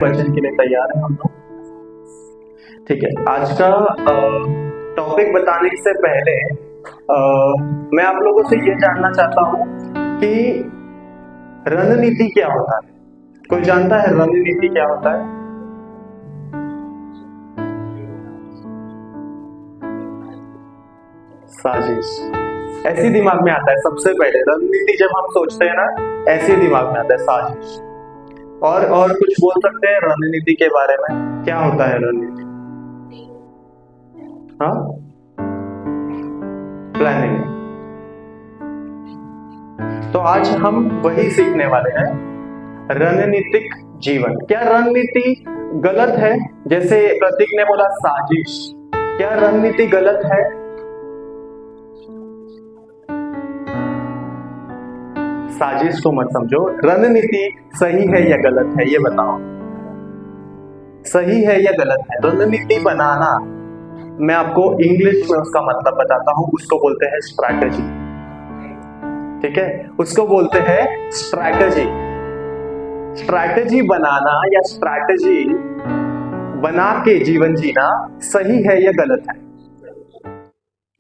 वचन के लिए तैयार है हम लोग। ठीक है, आज का टॉपिक बताने से पहले मैं आप लोगों से ये जानना चाहता हूँ कि रणनीति क्या होता है। कोई जानता है रणनीति क्या होता है? साजिश। ऐसी दिमाग में आता है सबसे पहले रणनीति, जब हम सोचते हैं ना ऐसे दिमाग में आता है साजिश। और कुछ बोल सकते हैं रणनीति के बारे में? क्या होता है रणनीति? हाँ, प्लानिंग। तो आज हम वही सीखने वाले हैं, रणनीतिक जीवन। क्या रणनीति गलत है? जैसे प्रतीक ने बोला साजिश, क्या रणनीति गलत है? साजिश को मत समझो, रणनीति सही है या गलत है ये बताओ। सही है या गलत है? रणनीति बनाना, मैं आपको इंग्लिश में उसका मतलब बताता हूं, उसको बोलते हैं स्ट्रैटेजी। ठीक है, उसको बोलते हैं स्ट्रैटेजी। स्ट्रैटेजी बनाना या स्ट्रैटेजी बना के जीवन जीना सही है या गलत है?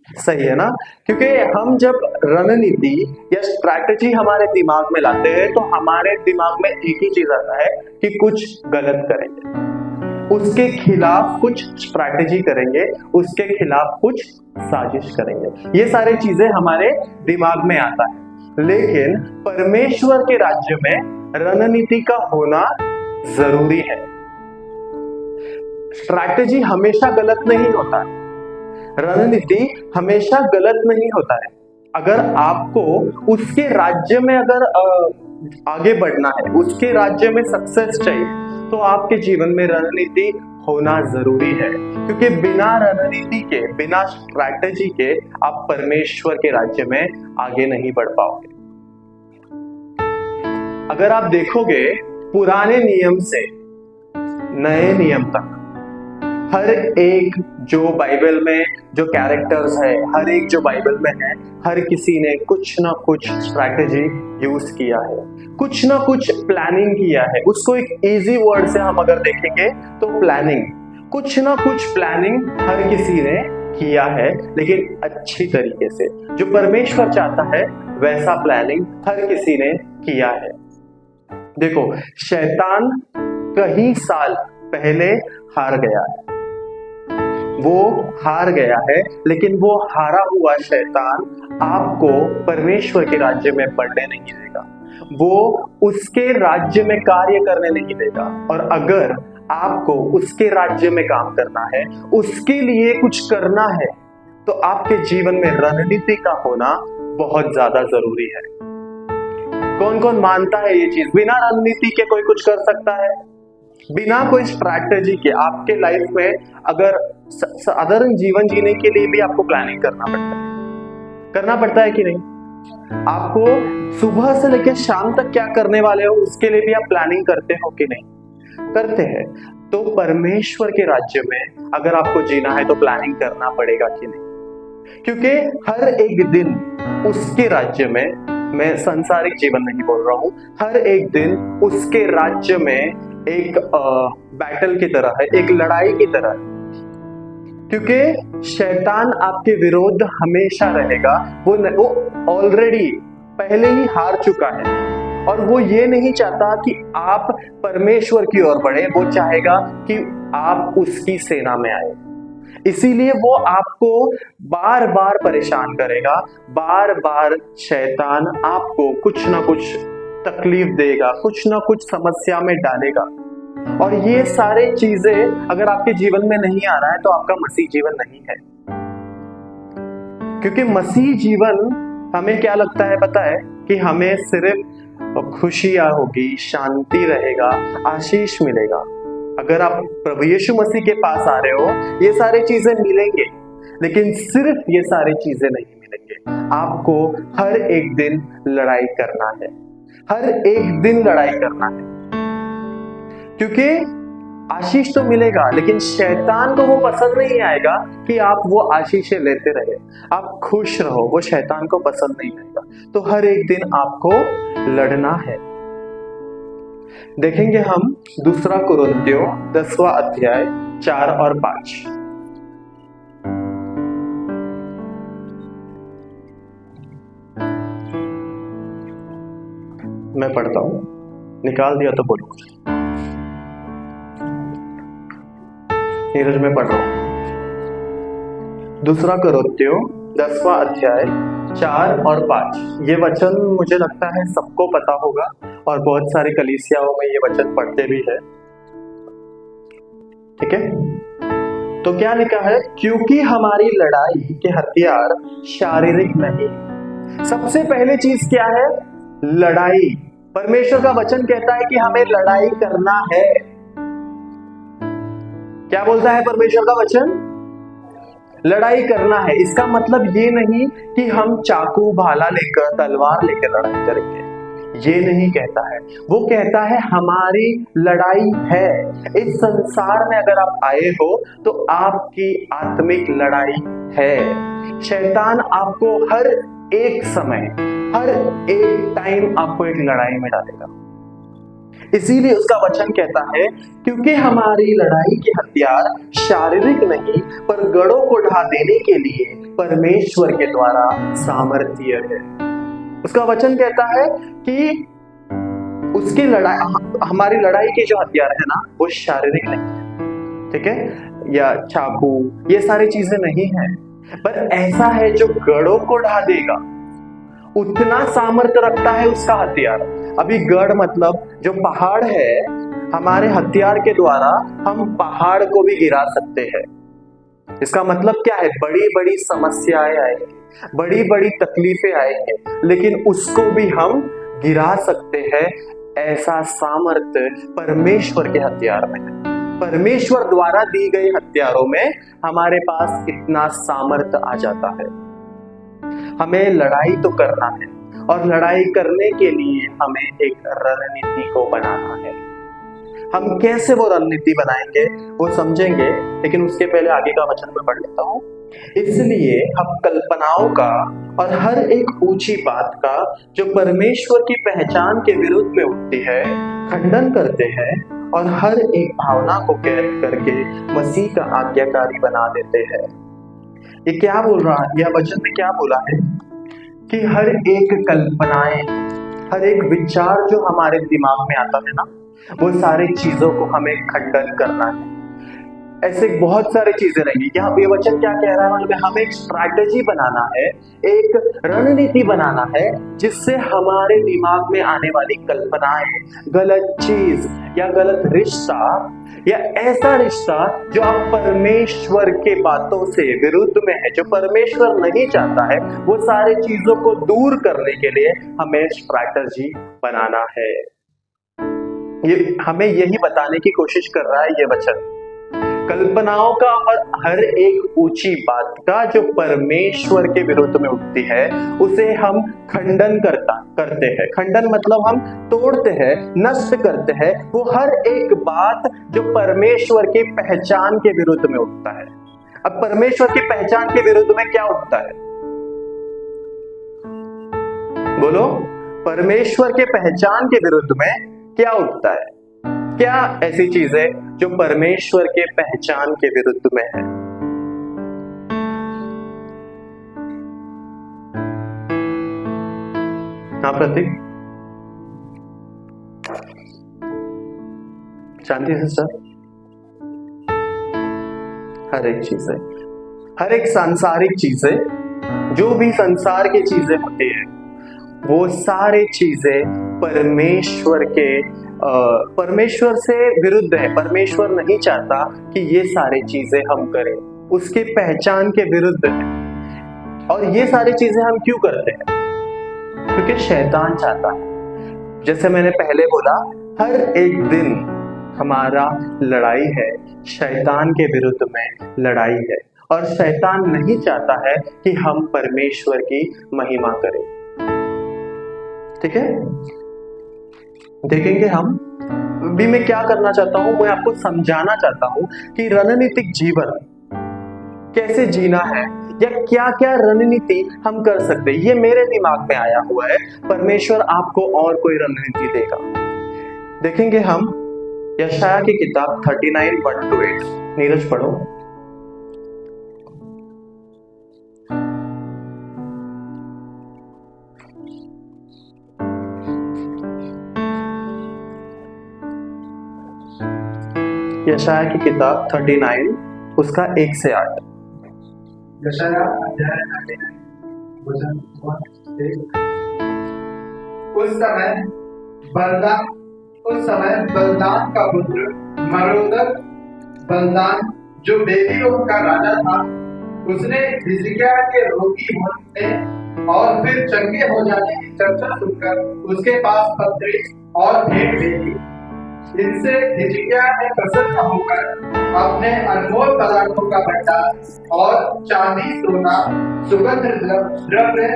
सही है ना, क्योंकि हम जब रणनीति या स्ट्रैटेजी हमारे दिमाग में लाते हैं तो हमारे दिमाग में एक ही चीज आता है कि कुछ गलत करेंगे, उसके खिलाफ कुछ स्ट्रैटेजी करेंगे, उसके खिलाफ कुछ साजिश करेंगे। ये सारी चीजें हमारे दिमाग में आता है। लेकिन परमेश्वर के राज्य में रणनीति का होना जरूरी है। स्ट्रैटेजी हमेशा गलत नहीं होता, रणनीति हमेशा गलत नहीं होता है। अगर आपको उसके राज्य में अगर आगे बढ़ना है, उसके राज्य में सक्सेस चाहिए, तो आपके जीवन में रणनीति होना जरूरी है। क्योंकि बिना रणनीति के, बिना स्ट्रैटेजी के आप परमेश्वर के राज्य में आगे नहीं बढ़ पाओगे। अगर आप देखोगे पुराने नियम से नए नियम तक, हर एक जो बाइबल में जो कैरेक्टर्स है, हर एक जो बाइबल में है, हर किसी ने कुछ ना कुछ स्ट्रैटेजी यूज किया है, कुछ ना कुछ प्लानिंग किया है। उसको एक इजी वर्ड से हम अगर देखेंगे तो प्लानिंग, कुछ ना कुछ प्लानिंग हर किसी ने किया है, लेकिन अच्छी तरीके से। जो परमेश्वर चाहता है वैसा प्लानिंग हर किसी ने किया है। देखो, शैतान कई साल पहले हार गया है, वो हार गया है, लेकिन वो हारा हुआ शैतान आपको परमेश्वर के राज्य में बढ़ने नहीं देगा, वो उसके राज्य में कार्य करने नहीं देगा। और अगर आपको उसके राज्य में काम करना है, उसके लिए कुछ करना है, तो आपके जीवन में रणनीति का होना बहुत ज्यादा जरूरी है। कौन कौन मानता है ये चीज? बिना रणनीति के कोई कुछ कर सकता है? बिना कोई स्ट्रैटेजी के आपके लाइफ में अगर साधारण जीवन जीने के लिए भी आपको प्लानिंग करना पड़ता है कि नहीं? आपको सुबह से लेकर शाम तक क्या करने वाले हो उसके लिए भी आप प्लानिंग करते हो कि नहीं? करते हैं। तो परमेश्वर के राज्य में अगर आपको जीना है तो प्लानिंग करना पड़ेगा कि नहीं? क्योंकि हर एक दिन उसके राज्य में, मैं सांसारिक जीवन नहीं बोल रहा हूं, हर एक दिन उसके राज्य में एक बैटल की तरह है, एक लड़ाई की तरह है। क्योंकि शैतान आपके विरोध हमेशा रहेगा। वो ऑलरेडी पहले ही हार चुका है और वो ये नहीं चाहता कि आप परमेश्वर की ओर बढ़े, वो चाहेगा कि आप उसकी सेना में आए। इसीलिए वो आपको बार बार परेशान करेगा, बार बार शैतान आपको कुछ ना कुछ तकलीफ देगा, कुछ ना कुछ समस्या में डालेगा। और ये सारे चीजें अगर आपके जीवन में नहीं आ रहा है तो आपका मसीह जीवन नहीं है। क्योंकि मसीह जीवन हमें क्या लगता है पता है? कि हमें सिर्फ खुशियां होगी, शांति रहेगा, आशीष मिलेगा। अगर आप प्रभु यीशु मसीह के पास आ रहे हो ये सारी चीजें मिलेंगे, लेकिन सिर्फ ये सारी चीजें नहीं मिलेंगे। आपको हर एक दिन लड़ाई करना है, हर एक दिन लड़ाई करना है। क्योंकि आशीष तो मिलेगा, लेकिन शैतान को वो पसंद नहीं आएगा कि आप वो आशीषें लेते रहे, आप खुश रहो, वो शैतान को पसंद नहीं आएगा। तो हर एक दिन आपको लड़ना है। देखेंगे हम दूसरा कुरिन्थियों 10वां अध्याय 4 और 5। मैं पढ़ता हूं, निकाल दिया तो बोलो। नीरज मैं पढ़ रहा हूं। दूसरा कुरिन्थियों 10वां अध्याय 4 और 5। ये वचन मुझे लगता है सबको पता होगा और बहुत सारी कलीसियाओं में ये वचन पढ़ते भी है। ठीक है, तो क्या लिखा है? क्योंकि हमारी लड़ाई के हथियार शारीरिक नहीं। सबसे पहले चीज क्या है? लड़ाई। परमेश्वर का वचन कहता है कि हमें लड़ाई करना है। क्या बोलता है परमेश्वर का वचन? लड़ाई करना है। इसका मतलब ये नहीं कि हम चाकू भाला लेकर तलवार लेकर लड़ाई करेंगे, ये नहीं कहता है। वो कहता है हमारी लड़ाई है। इस संसार में अगर आप आए हो तो आपकी आत्मिक लड़ाई है। शैतान आपको हर एक समय, हर एक टाइम आपको एक लड़ाई में डालेगा। इसीलिए उसका वचन कहता है क्योंकि हमारी लड़ाई के हथियार शारीरिक नहीं पर गढ़ों को ढा देने के लिए परमेश्वर के द्वारा सामर्थ्य है। उसका वचन कहता है कि उसकी लड़ाई, हमारी लड़ाई के जो हथियार है ना, वो शारीरिक नहीं है, ठीक है, या चाकू, ये सारी चीजें नहीं है, पर ऐसा है जो गढ़ों को ढा देगा। उतना सामर्थ्य रखता है उसका हथियार। अभी गढ़ मतलब जो पहाड़ है, हमारे हथियार के द्वारा हम पहाड़ को भी गिरा सकते हैं। इसका मतलब क्या है? बड़ी बड़ी समस्याएं आएंगी, बड़ी बड़ी तकलीफें आएंगी, लेकिन उसको भी हम गिरा सकते हैं। ऐसा सामर्थ्य परमेश्वर के हथियार में है। परमेश्वर द्वारा दी गई हथियारों में हमारे पास इतना सामर्थ्य आ जाता है। हमें लड़ाई तो करना है और लड़ाई करने के लिए हमें एक रणनीति को बनाना है। हम कैसे वो रणनीति बनाएंगे वो समझेंगे, लेकिन उसके पहले आगे का वचन में पढ़ लेता हूं। इसलिए हम कल्पनाओं का और हर एक ऊंची बात का जो परमेश्वर की पहचान के विरुद्ध में उठती है खंडन करते हैं और हर एक भावना को कैद करके मसीह का आज्ञाकारी बना देते हैं। ये क्या बोल रहा है? यह वचन में क्या बोला है कि हर एक कल्पनाएं, हर एक विचार जो हमारे दिमाग में आता है ना, वो सारी चीजों को हमें खंडन करना है। ऐसे बहुत सारी चीजें रहेंगी। यहाँ ये वचन क्या कह रहा है? मतलब हमें एक स्ट्रैटेजी बनाना है, एक रणनीति बनाना है, जिससे हमारे दिमाग में आने वाली कल्पनाएं, गलत चीज या गलत रिश्ता या ऐसा रिश्ता जो आप परमेश्वर के बातों से विरुद्ध में है, जो परमेश्वर नहीं चाहता है, वो सारी चीजों को दूर करने के लिए हमें स्ट्रैटेजी बनाना है। ये हमें यही बताने की कोशिश कर रहा है ये वचन। कल्पनाओं का और हर एक ऊंची बात का जो परमेश्वर के विरुद्ध में उठती है, उसे हम खंडन करते हैं। खंडन मतलब हम तोड़ते हैं, नष्ट करते हैं वो हर एक बात जो परमेश्वर की पहचान के विरुद्ध में उठता है। अब परमेश्वर की पहचान के विरुद्ध में क्या उठता है? बोलो, परमेश्वर के पहचान के विरुद्ध में क्या उठता है? क्या ऐसी चीज है जो परमेश्वर के पहचान के विरुद्ध में है? हाँ प्रतीक, शांति से सर। हर एक चीज है, हर एक सांसारिक चीजें, जो भी संसार की चीजें होती है, वो सारी चीजें परमेश्वर से विरुद्ध है। परमेश्वर नहीं चाहता कि ये सारी चीजें हम करें, उसके पहचान के विरुद्ध है। और ये सारी चीजें हम क्यों करते हैं? क्योंकि शैतान चाहता है। जैसे मैंने पहले बोला, हर एक दिन हमारा लड़ाई है, शैतान के विरुद्ध में लड़ाई है, और शैतान नहीं चाहता है कि हम परमेश्वर की महिमा करें। ठीक है, देखेंगे हम भी। मैं क्या करना चाहता हूं, मैं आपको समझाना चाहता हूं कि रणनीतिक जीवन कैसे जीना है या क्या क्या रणनीति हम कर सकते हैं। ये मेरे दिमाग में आया हुआ है, परमेश्वर आपको और कोई रणनीति देगा। देखेंगे हम यशाया की किताब 39 1 to 8। नीरज पढ़ो। यशाया की किताब 39 उसका 1 से 8। यशाया अध्याय 39 वचन 1 से। उस समय बलदान का पुत्र मरोदक बलदान जो बेबीलोन का राजा था, उसने हिजकिय्याह के रोगी होने और फिर चंगे हो जाने की चर्चा सुनकर उसके पास पत्री और भेंट भेजी। इनसे हिजकिय्याह ने प्रसन्न होकर अपने अनमोल पदार्थों का भंडार और चांदी, सोना, सुगंध द्रव्य,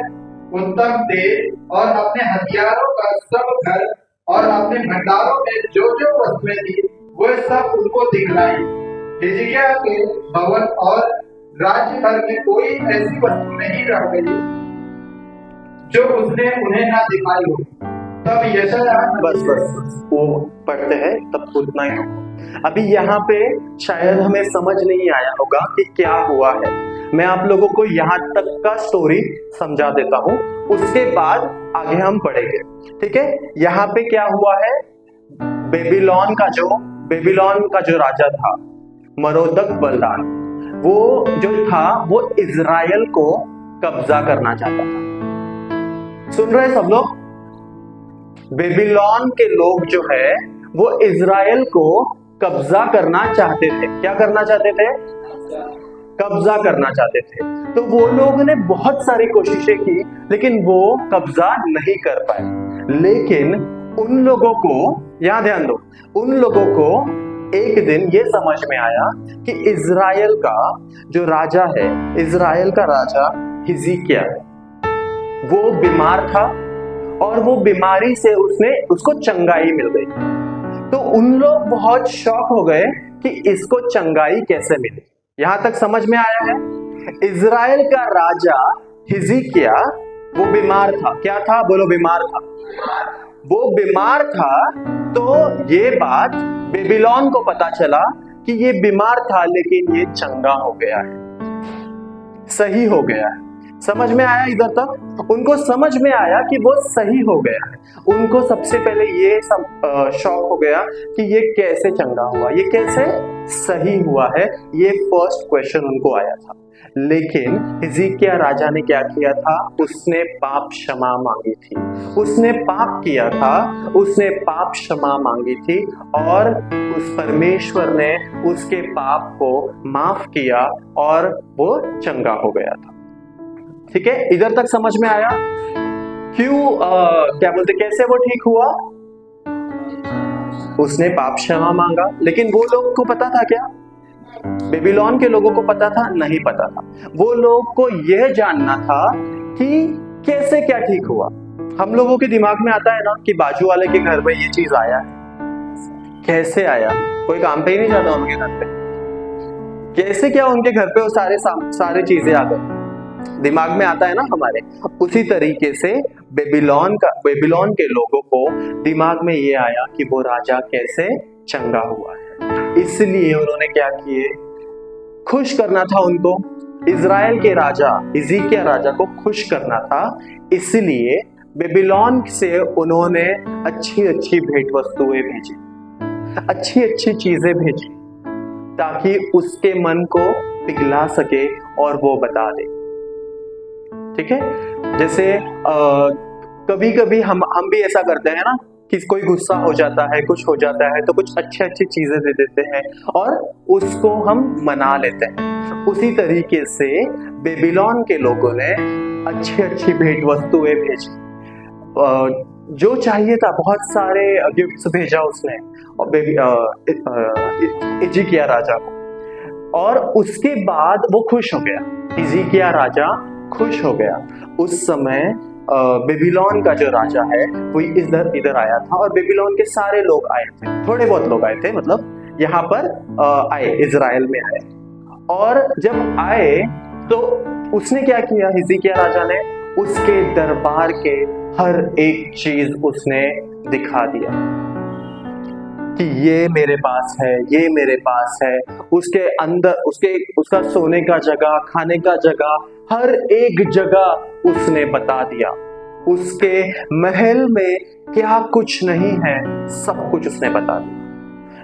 उत्तम तेल और अपने हथियारों का सब घर और अपने भंडारों में जो जो वस्तुएं थी वे सब उनको दिखलाई। हिजकिय्याह के भवन और राज्य भर में कोई ऐसी वस्तु नहीं रह गई जो उसने उन्हें ना दिखाई हो। तब यशाया बस वो पढ़ते हैं तब उतना ही होगा। अभी यहाँ पे शायद हमें समझ नहीं आया होगा कि क्या हुआ है। मैं आप लोगों को यहाँ तक का स्टोरी समझा देता हूँ, उसके बाद आगे हम पढ़ेंगे। ठीक है, यहाँ पे क्या हुआ है, बेबीलोन का जो राजा था मरोदक बलदान, वो जो था वो इजराइल को कब्जा करना चाहता था। सुन रहे सब लोग? बेबीलोन के लोग जो है वो इजराइल को कब्जा करना चाहते थे। क्या करना चाहते थे? कब्जा करना चाहते थे। तो वो लोग ने बहुत सारी कोशिशें की लेकिन वो कब्जा नहीं कर पाए। लेकिन उन लोगों को, यहां ध्यान दो, उन लोगों को एक दिन ये समझ में आया कि इजराइल का जो राजा है, इजराइल का राजा हिजकिय्याह, वो बीमार था और वो बीमारी से उसको चंगाई मिल गई। तो उन लोग बहुत शॉक हो गए कि इसको चंगाई कैसे मिली। यहां तक समझ में आया है? इजराइल का राजा हिजकिय्याह वो बीमार था। क्या था? बोलो, बीमार था। वो बीमार था तो ये बात बेबीलोन को पता चला कि ये बीमार था लेकिन ये चंगा हो गया है, सही हो गया है। समझ में आया? इधर तक उनको समझ में आया कि वो सही हो गया है। उनको सबसे पहले ये शौक हो गया कि ये कैसे चंगा हुआ, ये कैसे सही हुआ है, ये फर्स्ट क्वेश्चन उनको आया था। लेकिन हिजकिय्याह राजा ने क्या किया था? उसने पाप क्षमा मांगी थी। उसने पाप किया था, उसने पाप क्षमा मांगी थी और उस परमेश्वर ने उसके पाप को माफ किया और वो चंगा हो गया था। ठीक है, इधर तक समझ में आया? क्यों क्या बोलते, कैसे वो ठीक हुआ? उसने पाप क्षमा मांगा। लेकिन वो लोग को पता था क्या? बेबीलोन के लोगों को पता था? नहीं पता था। वो लोग को यह जानना था कि कैसे क्या ठीक हुआ। हम लोगों के दिमाग में आता है ना कि बाजू वाले के घर में ये चीज आया है, कैसे आया? कोई काम पे ही नहीं जाता उनके घर पे, कैसे क्या उनके घर पे वो सारे चीजें आ गई, दिमाग में आता है ना हमारे। उसी तरीके से बेबीलोन के लोगों को दिमाग में ये आया कि वो राजा कैसे चंगा हुआ है। इसलिए उन्होंने क्या किए, खुश करना था उनको, इजराइल के राजा हिजकिय्याह राजा को खुश करना था। इसलिए बेबीलोन से उन्होंने अच्छी अच्छी भेंट वस्तुएं भेजी, अच्छी अच्छी चीजें भेजी ताकि उसके मन को पिघला सके और वो बता दे। ठीक है, जैसे कभी कभी हम भी ऐसा करते हैं ना कि कोई गुस्सा हो जाता है, कुछ हो जाता है तो कुछ अच्छी अच्छी चीजें दे देते हैं और उसको हम मना लेते हैं। उसी तरीके से बेबीलोन के लोगों ने अच्छी अच्छी भेंट वस्तुएं भेजी, जो चाहिए था बहुत सारे गिफ्ट्स भेजा उसने और हिजकिय्याह राजा को। और उसके बाद वो खुश हो गया, हिजकिय्याह राजा खुश हो गया। उस समय बेबीलोन का जो राजा है वो इधर आया था और बेबीलोन के सारे लोग आए थे, थोड़े बहुत लोग आए थे, मतलब यहाँ पर आए, इजराइल में आए। और जब आए तो उसने क्या किया, हिजकिय्याह राजा ने उसके दरबार के हर एक चीज उसने दिखा दिया। कि ये मेरे पास है, ये मेरे पास है। उसके अंदर उसका सोने का जगह, खाने का जगह, हर एक जगह उसने बता दिया। उसके महल में क्या कुछ नहीं है, सब कुछ उसने बता दिया।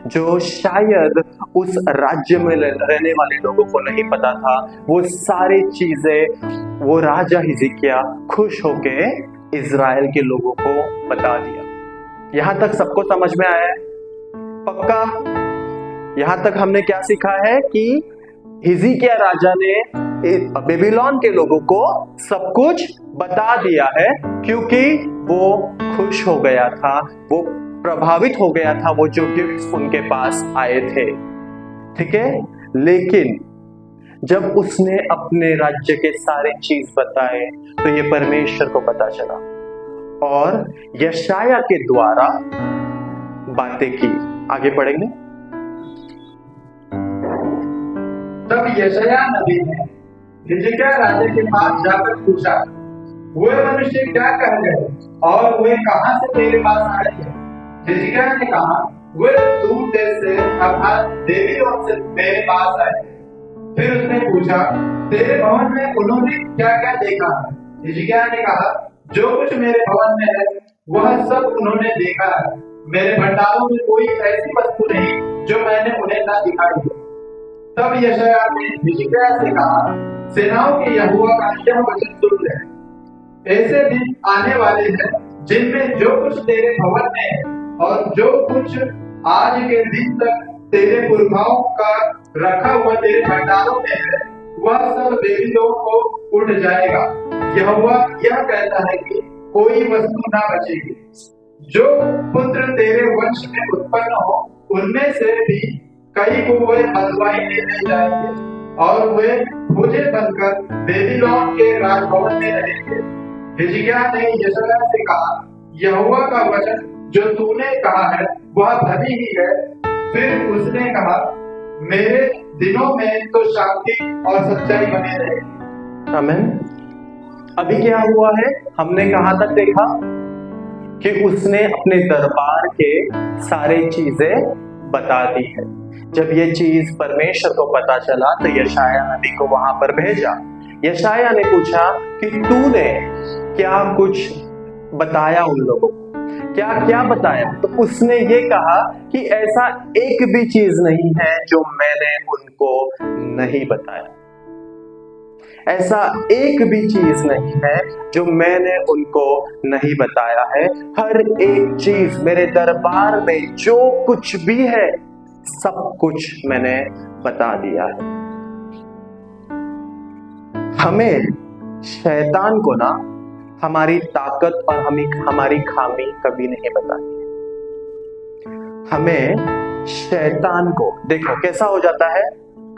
जो शायद उस राज्य में रहने वाले लोगों को नहीं पता था, वो सारी चीजें वो राजा हिजकिय्याह खुश होके इज़राइल के लोगों को बता दिया। यहां तक सबको समझ में आया है? पक्का? यहां तक हमने क्या सीखा है कि हिजकिय्याह राजा ने बेबीलोन के लोगों को सब कुछ बता दिया है, क्योंकि वो खुश हो गया था, वो प्रभावित हो गया था वो जो गिफ्ट्स उनके पास आए थे। ठीक है, लेकिन जब उसने अपने राज्य के सारे चीज बताए तो ये परमेश्वर को पता चला और यशायाह के द्वारा बातें की। आगे पढ़ेंगे। तब यशायाह नबी ने हिजकिय्याह राजा के पास जाकर पूछा, वे मनुष्य क्या कह गए और वे कहां से तेरे पास आए थे? हिजकिय्याह ने कहा, वे दूर देश से अर्थात बेबीलोन से मेरे पास आए। फिर उसने पूछा, तेरे भवन में उन्होंने क्या क्या देखा? हिजकिय्याह ने कहा, जो कुछ मेरे भवन में है वह सब उन्होंने देखा है। मेरे भंडारों में कोई ऐसी वस्तु नहीं जो मैंने उन्हें न दिखाई हो। तब यशायाह ने हिजकिय्याह से कहा, सेनाओं के यहोवा का यह वचन सुन ले। ऐसे दिन आने वाले हैं जिनमें जो कुछ तेरे भवन में है और जो कुछ आज के दिन तक तेरे पुरखाओं का रखा हुआ तेरे भंडारों में है, वह सब बेबीलोन को उठ जाएगा। यहोवा यह कहता है कि कोई वस्तु ना बचेगी। जो पुत्र तेरे वंश में उत्पन्न हो, उनमें से भी कई को वे बंधुआई में ले जाएंगे और वे भूजे बनकर बेबीलोन के राजभवन में रहेंगे। हिजकिय्याह ने यशायाह से कहा, यहोवा का वचन जो तूने कहा है वह धनी ही है। फिर उसने कहा, मेरे दिनों में तो शांति और सच्चाई बने रहेगी। आमीन। अभी क्या हुआ है? हमने कहां तक देखा कि उसने अपने दरबार के सारे चीजें बता दी है। जब ये चीज परमेश्वर को पता चला तो यशायाह नबी को वहां पर भेजा। यशायाह ने पूछा कि तूने क्या कुछ बताया उन लोगों को? क्या क्या बताया? तो उसने ये कहा कि ऐसा एक भी चीज नहीं है जो मैंने उनको नहीं बताया। ऐसा एक भी चीज नहीं है जो मैंने उनको नहीं बताया है। हर एक चीज मेरे दरबार में जो कुछ भी है सब कुछ मैंने बता दिया है। हमें शैतान को ना हमारी ताकत और हमारी खामी कभी नहीं बतानी। हमें शैतान को देखो कैसा हो जाता है,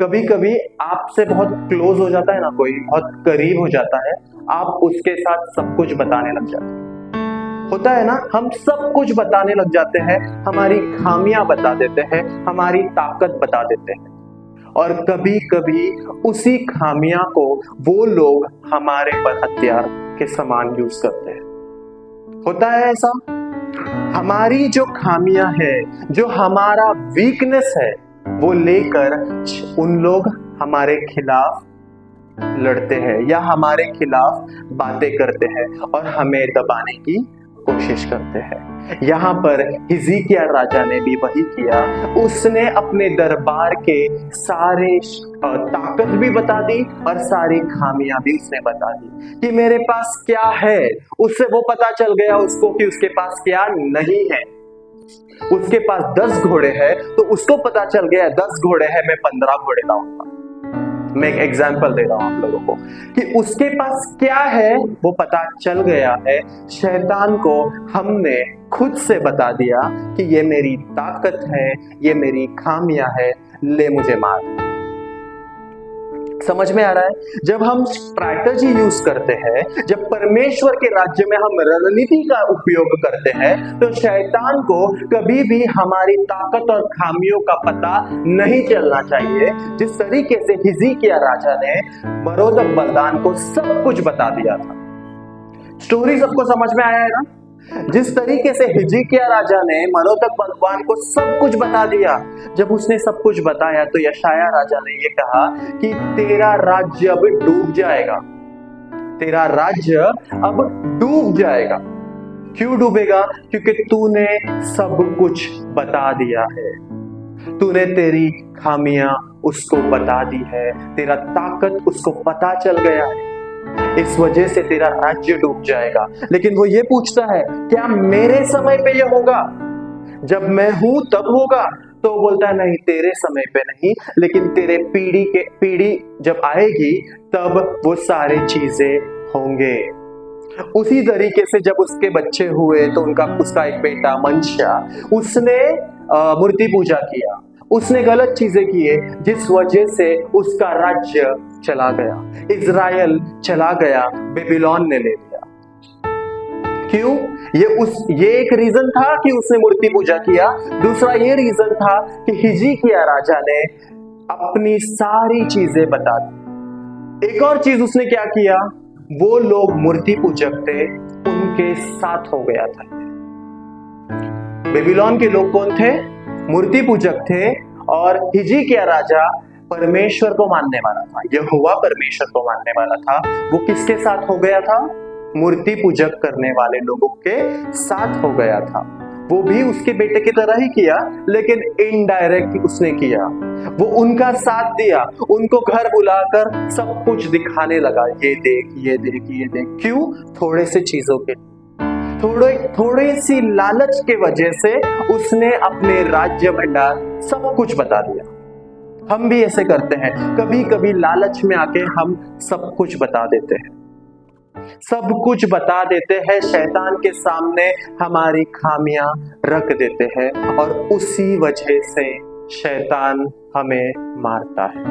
कभी कभी आपसे बहुत क्लोज हो जाता है ना, कोई बहुत करीब हो जाता है, आप उसके साथ सब कुछ बताने लग जाते हैं। होता है ना, हम सब कुछ बताने लग जाते हैं, हमारी खामियां बता देते हैं, हमारी ताकत बता देते हैं, और कभी कभी उसी खामियां को वो लोग हमारे पर हथियार के समान यूज करते हैं। होता है ऐसा? हमारी जो खामियां है, जो हमारा वीकनेस है, वो लेकर उन लोग हमारे खिलाफ लड़ते हैं या हमारे खिलाफ बातें करते हैं और हमें दबाने की कोशिश करते हैं। यहाँ पर हिजकिय्याह राजा ने भी वही किया। उसने अपने दरबार के सारे ताकत भी बता दी और सारी खामियां भी उसने बता दी कि मेरे पास क्या है। उससे वो पता चल गया उसको कि उसके पास क्या नहीं है। उसके पास 10 घोड़े हैं तो उसको पता चल गया 10 घोड़े हैं, मैं 15 घोड़े लाऊंगा। मैं एक एग्जाम्पल दे रहा हूं आप लोगों को कि उसके पास क्या है वो पता चल गया है। शैतान को हमने खुद से बता दिया कि ये मेरी ताकत है, ये मेरी खामियां है, ले मुझे मार। समझ में आ रहा है? जब हम स्ट्रैटेजी यूज करते हैं, जब परमेश्वर के राज्य में हम रणनीति का उपयोग करते हैं, तो शैतान को कभी भी हमारी ताकत और खामियों का पता नहीं चलना चाहिए। जिस तरीके से हिजकिय्याह राजा ने मरोदक बलदान को सब कुछ बता दिया था। स्टोरी सबको समझ में आया है ना? जिस तरीके से हिजकिय्याह राजा ने मरोदक भगवान को सब कुछ बता दिया, जब उसने सब कुछ बताया तो यशायाह राजा ने ये कहा कि तेरा राज्य अब डूब जाएगा, तेरा राज्य अब डूब जाएगा। क्यों डूबेगा? क्योंकि तूने सब कुछ बता दिया है, तूने तेरी खामियां उसको बता दी है, तेरा ताकत उसको पता चल गया है, इस वजह से तेरा राज्य डूब जाएगा। लेकिन वो ये पूछता है, क्या मेरे समय पे ये होगा? जब मैं हूं तब होगा? तो वो बोलता है नहीं, तेरे समय पे नहीं, लेकिन तेरे पीढ़ी जब आएगी तब वो सारी चीजें होंगे। उसी तरीके से जब उसके बच्चे हुए तो उसका एक बेटा मनश्या, उसने मूर्ति पूजा किया, उसने गलत चीजें किए, जिस वजह से उसका राज्य चला गया, इजराइल चला गया, बेबीलोन ने ले लिया। क्यों? ये एक रीजन था कि उसने मूर्ति पूजा किया। दूसरा ये रीजन था कि हिजकिय्याह राजा ने अपनी सारी चीजें बता दी। एक और चीज उसने क्या किया, वो लोग मूर्ति पूजक थे, उनके साथ हो गया था। बेबीलोन के लोग कौन थे? मूर्ति पूजक थे। और हिजकिय्याह राजा परमेश्वर को मानने वाला था, यहोवा परमेश्वर को मानने वाला था। वो किसके साथ हो गया था? मूर्ति पूजक करने वाले लोगों के साथ हो गया था। वो भी उसके बेटे की तरह ही किया, लेकिन इनडायरेक्ट उसने किया। वो उनका साथ दिया, उनको घर बुलाकर सब कुछ दिखाने लगा, ये देख ये देख ये देख। क्यों? थोड़े से चीजों के, थोड़ी सी लालच के वजह से उसने अपने राज्य भंडार सब कुछ बता दिया। हम भी ऐसे करते हैं, कभी कभी लालच में आके हम सब कुछ बता देते हैं, सब कुछ बता देते हैं, शैतान के सामने हमारी खामियां रख देते हैं और उसी वजह से शैतान हमें मारता है।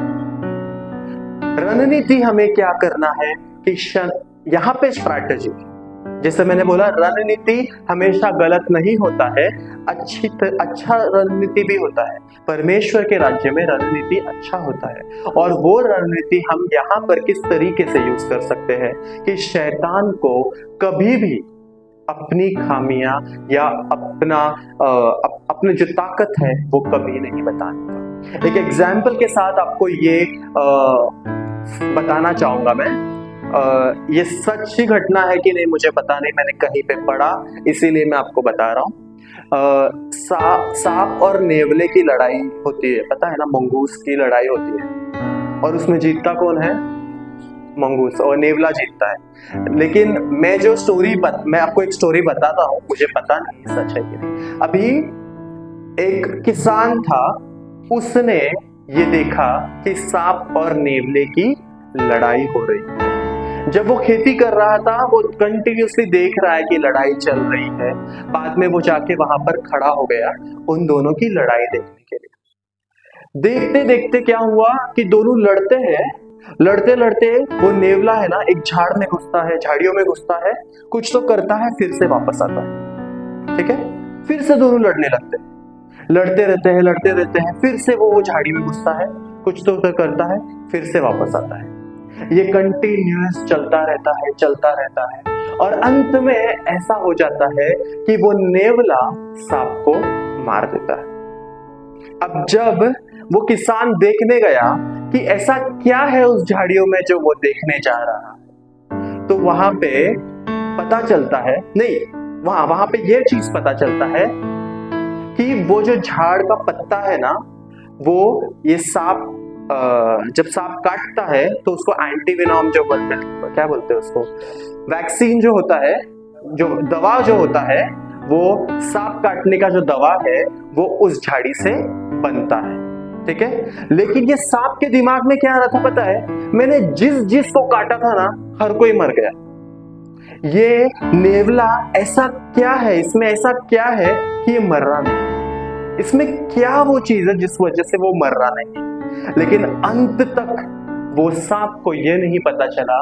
रणनीति हमें क्या करना है कि यहाँ पे स्ट्रैटेजी, जैसे मैंने बोला, रणनीति हमेशा गलत नहीं होता है, अच्छा रणनीति भी होता है। परमेश्वर के राज्य में रणनीति अच्छा होता है, और वो रणनीति हम यहाँ पर किस तरीके से यूज कर सकते हैं कि शैतान को कभी भी अपनी खामियां या अपनी जो ताकत है वो कभी नहीं बताने का। एक एग्जाम्पल के साथ आपको ये बताना चाहूंगा मैं। ये सच्ची घटना है कि नहीं मुझे पता नहीं, मैंने कहीं पे पढ़ा, इसीलिए मैं आपको बता रहा हूँ। सांप और नेवले की लड़ाई होती है, पता है ना, मंगूस की लड़ाई होती है, और उसमें जीतता कौन है? मंगूस, और नेवला जीतता है। लेकिन मैं आपको एक स्टोरी बताता हूँ, मुझे पता नहीं सच है कि नहीं। अभी एक किसान था, उसने ये देखा कि सांप और नेवले की लड़ाई हो रही है। जब वो खेती कर रहा था, वो कंटिन्यूसली देख रहा है कि लड़ाई चल रही है। बाद में वो जाके वहां पर खड़ा हो गया उन दोनों की लड़ाई देखने के लिए। देखते देखते क्या हुआ कि दोनों लड़ते हैं, लड़ते लड़ते वो नेवला है ना, एक झाड़ में घुसता है, झाड़ियों में घुसता है, कुछ तो करता है, फिर से वापस आता है। ठीक है, फिर से दोनों लड़ने लगते हैं, लड़ते रहते हैं, फिर से वो झाड़ी में घुसता है, कुछ तो करता है, फिर से वापस आता है। ये कंटिन्यूअस चलता रहता है और अंत में ऐसा हो जाता है कि वो नेवला सांप को मार देता है। अब जब वो किसान देखने गया कि ऐसा क्या है उस झाड़ियों में जो वो देखने जा रहा है, तो वहां पे पता चलता है, नहीं, वहां पे ये चीज पता चलता है कि वो जो झाड़ का पत्ता है ना, वो ये सांप जब सांप काटता है तो उसको एंटीवेनॉम जो बोलते हैं, क्या बोलते हैं उसको, वैक्सीन जो होता है, जो दवा जो होता है, वो सांप काटने का जो दवा है वो उस झाड़ी से बनता है। ठीक है, लेकिन ये सांप के दिमाग में क्या आ रहा था पता है? मैंने जिस को काटा था ना, हर कोई मर गया। ये नेवला ऐसा क्या है, इसमें ऐसा क्या है कि ये मर रहा नहीं? इसमें क्या वो चीज है जिस वजह से वो मर रहा नहीं? लेकिन अंत तक वो सांप को यह नहीं पता चला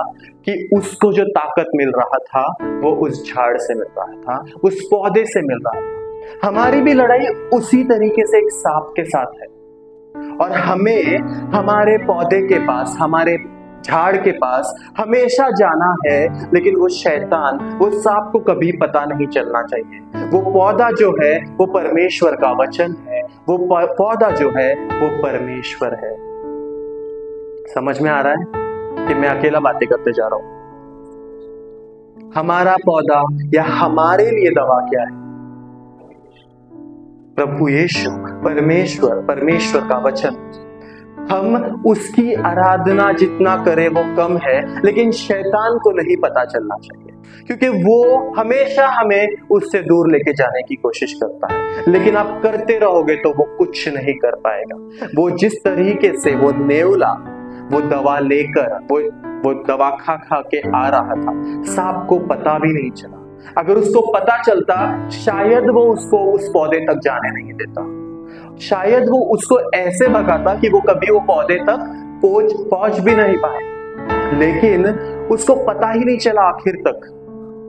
कि उसको जो ताकत मिल रहा था वो उस झाड़ से मिल रहा था, उस पौधे से मिल रहा था। हमारी भी लड़ाई उसी तरीके से एक सांप के साथ है, और हमें हमारे पौधे के पास, हमारे झाड़ के पास हमेशा जाना है, लेकिन वो शैतान, वो सांप को कभी पता नहीं चलना चाहिए। वो पौधा जो है वो परमेश्वर का वचन है, वो पौधा जो है वो परमेश्वर है। समझ में आ रहा है कि मैं अकेला बातें करते जा रहा हूं? हमारा पौधा या हमारे लिए दवा क्या है? प्रभु यीशु, परमेश्वर का वचन। हम उसकी आराधना जितना करें वो कम है, लेकिन शैतान को नहीं पता चलना चाहिए, क्योंकि वो हमेशा हमें उससे दूर लेके जाने की कोशिश करता है। लेकिन आप करते रहोगे तो वो कुछ नहीं कर पाएगा। वो जिस तरीके से वो नेवला वो दवा लेकर वो दवा खा खा के आ रहा था, सांप को पता भी नहीं चला। अगर उसको पता चलता, शायद वो उसको उस पौधे तक जाने नहीं देता, शायद वो उसको ऐसे भगाता कि वो कभी वो पौधे तक पहुंच भी नहीं पाए। लेकिन उसको पता ही नहीं चला आखिर तक,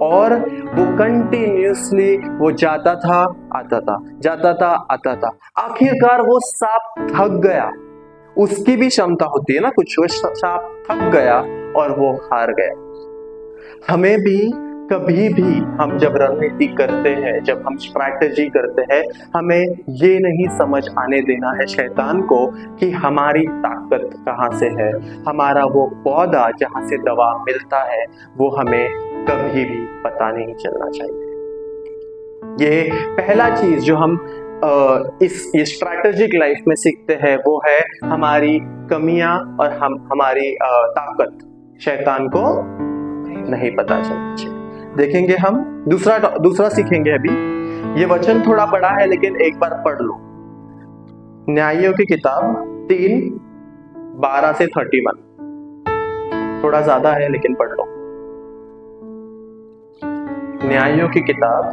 और वो कंटिन्यूअसली वो जाता था आता था, जाता था आता था। आखिरकार वो सांप थक गया। उसकी भी क्षमता होती है ना कुछ, वो सांप थक गया और वो हार गया। हमें भी कभी भी हम जब रणनीति करते हैं, जब हम स्ट्रैटेजी करते हैं, हमें ये नहीं समझ आने देना है शैतान को कि हमारी ताकत कहाँ से है। हमारा वो पौधा जहाँ से दवा मिलता है वो हमें कभी भी पता नहीं चलना चाहिए। ये पहला चीज जो हम इस स्ट्रैटेजिक लाइफ में सीखते हैं वो है हमारी कमियां और हमारी ताकत शैतान को नहीं पता चलनी चाहिए। देखेंगे हम दूसरा सीखेंगे अभी। ये वचन थोड़ा बड़ा है, लेकिन एक बार पढ़ लो। न्यायियों की किताब 3:12 से 31। थोड़ा ज्यादा है लेकिन पढ़ लो। न्यायियों की किताब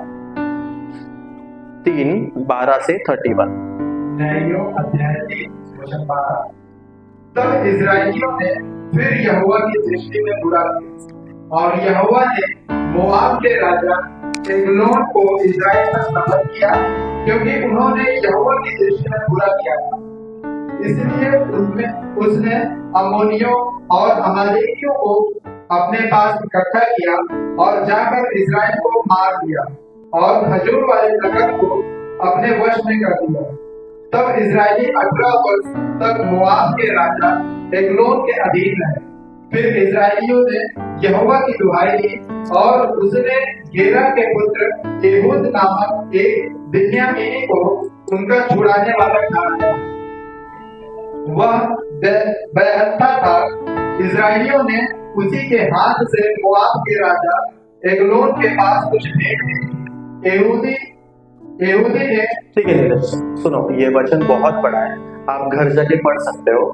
3:12 से 31। न्यायियों अध्याय 3 वचन 12। तब इस्राएलियों ने फिर यहोवा की दृष्टि में बुरा किया, और यहोवा ने मोआब के राजा एग्लोन को इस्राएल पर सफल किया, क्योंकि उन्होंने यहोवा की दृष्टि में बुरा किया था। इसलिए उसने अम्मोनियों और अमालेकियों को अपने पास इकट्ठा किया और जाकर इस्राएल को मार दिया और खजूर वाले नगर को अपने वश में कर दिया। तब इस्राएली 18 वर्ष तक मोआब के राजा एग्लोन के अधीन रहे। फिर इस्राएलियों ने यहोवा की दुहाई दी, और उसने गेरा के पुत्र एहूद नामक एक बिन्यामीनी को उनका छुड़ाने वाला ठहराया। वह बेहत्ता था। इस्राएलियों ने उसी के हाथ से मोआब के राजा एग्लोन के पास कुछ भेंट दी। यहूदी ने, ठीक है, सुनो, ये वचन बहुत बड़ा है, आप घर जाके पढ़ सकते हो।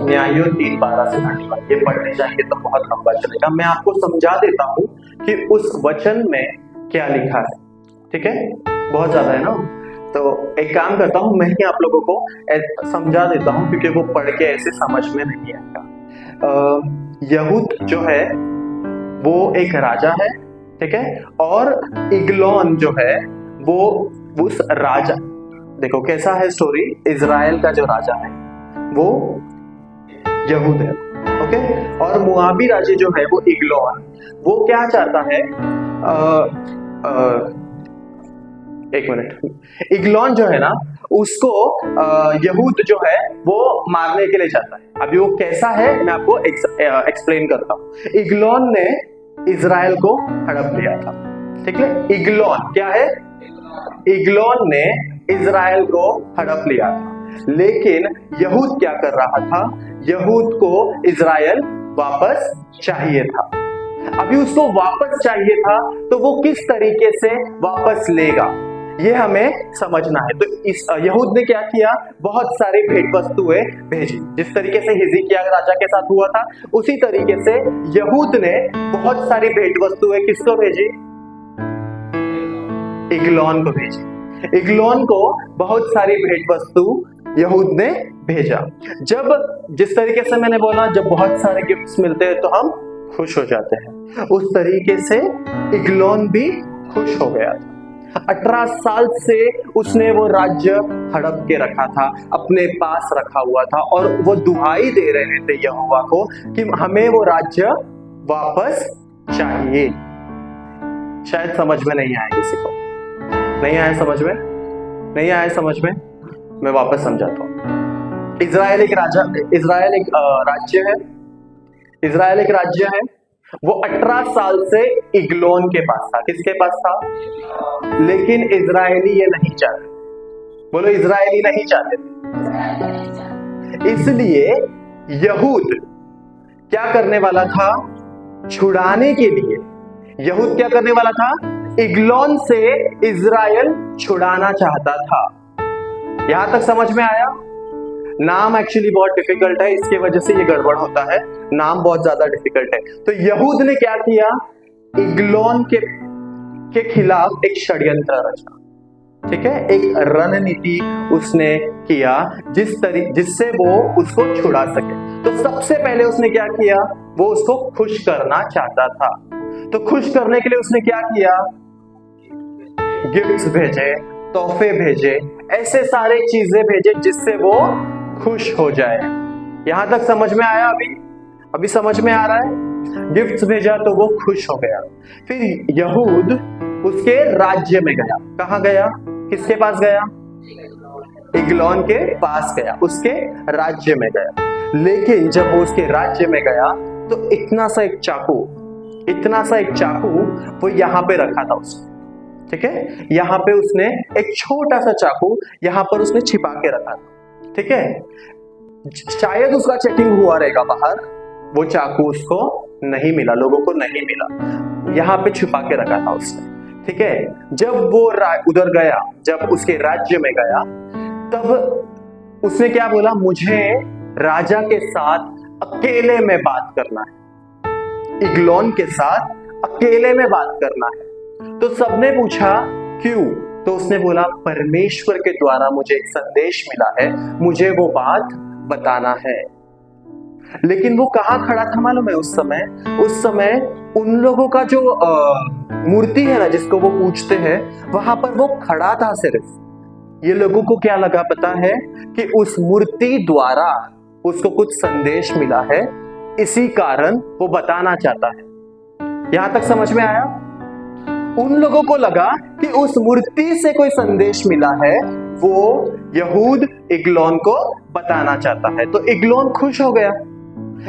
न्यायियों 3:12 से 31। ये पढ़ने जाएंगे तो बहुत लंबा चलेगा। मैं आपको समझा देता हूँ कि उस वचन में क्या लिखा है। ठीक है, बहुत ज्यादा है ना, तो एक काम करता हूँ, मैं ही आप लोगों को समझा देता हूँ, क्योंकि वो पढ़ के ऐसे समझ में नहीं आएगा। यहूद जो है वो एक राजा है, ठीक है, और इग्लोन जो है वो उस राजा, देखो कैसा है स्टोरी। इजराइल का जो राजा है वो यहूद है, ओके, और मुआबी राजा जो है वो इग्लोन। वो क्या चाहता है, एक मिनट, इग्लोन जो है ना उसको यहूद जो है वो मारने के लिए चाहता है। अभी वो कैसा है मैं आपको एक्सप्लेन करता हूँ। इग्लोन ने इजराइल को हड़प लिया था, ठीक है। इग्लोन क्या है? इग्लोन ने इजराइल को हड़प लिया था, लेकिन यहूद क्या कर रहा था? यहूद को इजराइल वापस चाहिए था। अभी उसको वापस चाहिए था, तो वो किस तरीके से वापस लेगा ये हमें समझना है। तो इस यहूद ने क्या किया? बहुत सारी भेंट वस्तुएं भेजी। जिस तरीके से हिजकिय्याह राजा के साथ हुआ था, उसी तरीके से यहूद ने बहुत सारी भेंट वस्तुएं किसको भेजी? इग्लोन को भेजी। इग्लोन को बहुत सारी भेंट वस्तु यहूद ने भेजा। जब जिस तरीके से मैंने बोला, जब बहुत सारे गिफ्ट्स मिलते हैं तो हम खुश हो जाते हैं, उस तरीके से इग्लोन भी खुश हो गया था। 18 साल से उसने वो राज्य हड़प के रखा था, अपने पास रखा हुआ था, और वो दुहाई दे रहे थे यहोवा को कि हमें वो राज्य वापस चाहिए। शायद समझ में नहीं आया किसी को, नहीं आया समझ में, नहीं आया समझ में, मैं वापस समझाता हूं। इजराइल एक राज्य है, इजराइल एक राज्य है। वो 18 साल से इग्लोन के पास था। किसके पास था? लेकिन इजरायली ये नहीं चाहते। बोलो, इजरायली नहीं चाहते। इसलिए यहूद क्या करने वाला था? छुड़ाने के लिए यहूद क्या करने वाला था? इग्लोन से इजराइल छुड़ाना चाहता था। यहां तक समझ में आया? नाम एक्चुअली बहुत डिफिकल्ट है, इसकी वजह से ये गड़बड़ होता है। नाम बहुत ज्यादा डिफिकल्ट है। तो यहूद ने क्या किया? इग्लोन के खिलाफ एक षड्यंत्र रचा, ठीक है, एक रणनीति उसने किया जिससे वो उसको छुड़ा सके। तो सबसे पहले उसने क्या किया? वो उसको खुश करना चाहता था। तो खुश करने के लिए उसने क्या किया? गिफ्ट्स भेजे, तोहफे भेजे, ऐसे सारे चीजें भेजे जिससे वो खुश हो जाए। यहां तक समझ में आया? अभी समझ में आ रहा है? गिफ्ट्स भेजा तो वो खुश हो गया। फिर यहूद उसके राज्य में गया। कहां गया? किसके पास गया? इग्लोन के पास गया, उसके राज्य में गया। लेकिन जब वो उसके राज्य में गया तो इतना सा एक चाकू वो यहां पे रखा था उसने, ठीक है, यहां पे उसने एक छोटा सा चाकू यहां पर उसने छिपा के रखा था, ठीक है। शायद उसका चेकिंग हुआ रहेगा बाहर, वो चाकू उसको नहीं मिला, लोगों को नहीं मिला, यहां पे छुपा के रखा था उसने, ठीक है। जब वो उधर गया, जब उसके राज्य में गया, तब उसने क्या बोला? मुझे राजा के साथ अकेले में बात करना है, इग्लोन के साथ अकेले में बात करना है। तो सबने पूछा क्यों? तो उसने बोला परमेश्वर के द्वारा मुझे एक संदेश मिला है, मुझे वो बात बताना है। लेकिन वो कहां खड़ा था मालूम है? उस समय उन लोगों का जो मूर्ति है ना, जिसको वो पूजते हैं, वहां पर वो खड़ा था सिर्फ। ये लोगों को क्या लगा पता है? कि उस मूर्ति द्वारा उसको कुछ संदेश मिला है, इसी कारण वो बताना चाहता है। यहां तक समझ में आया? उन लोगों को लगा कि उस मूर्ति से कोई संदेश मिला है, वो यहूद इग्लोन को बताना चाहता है। तो इग्लोन खुश हो गया।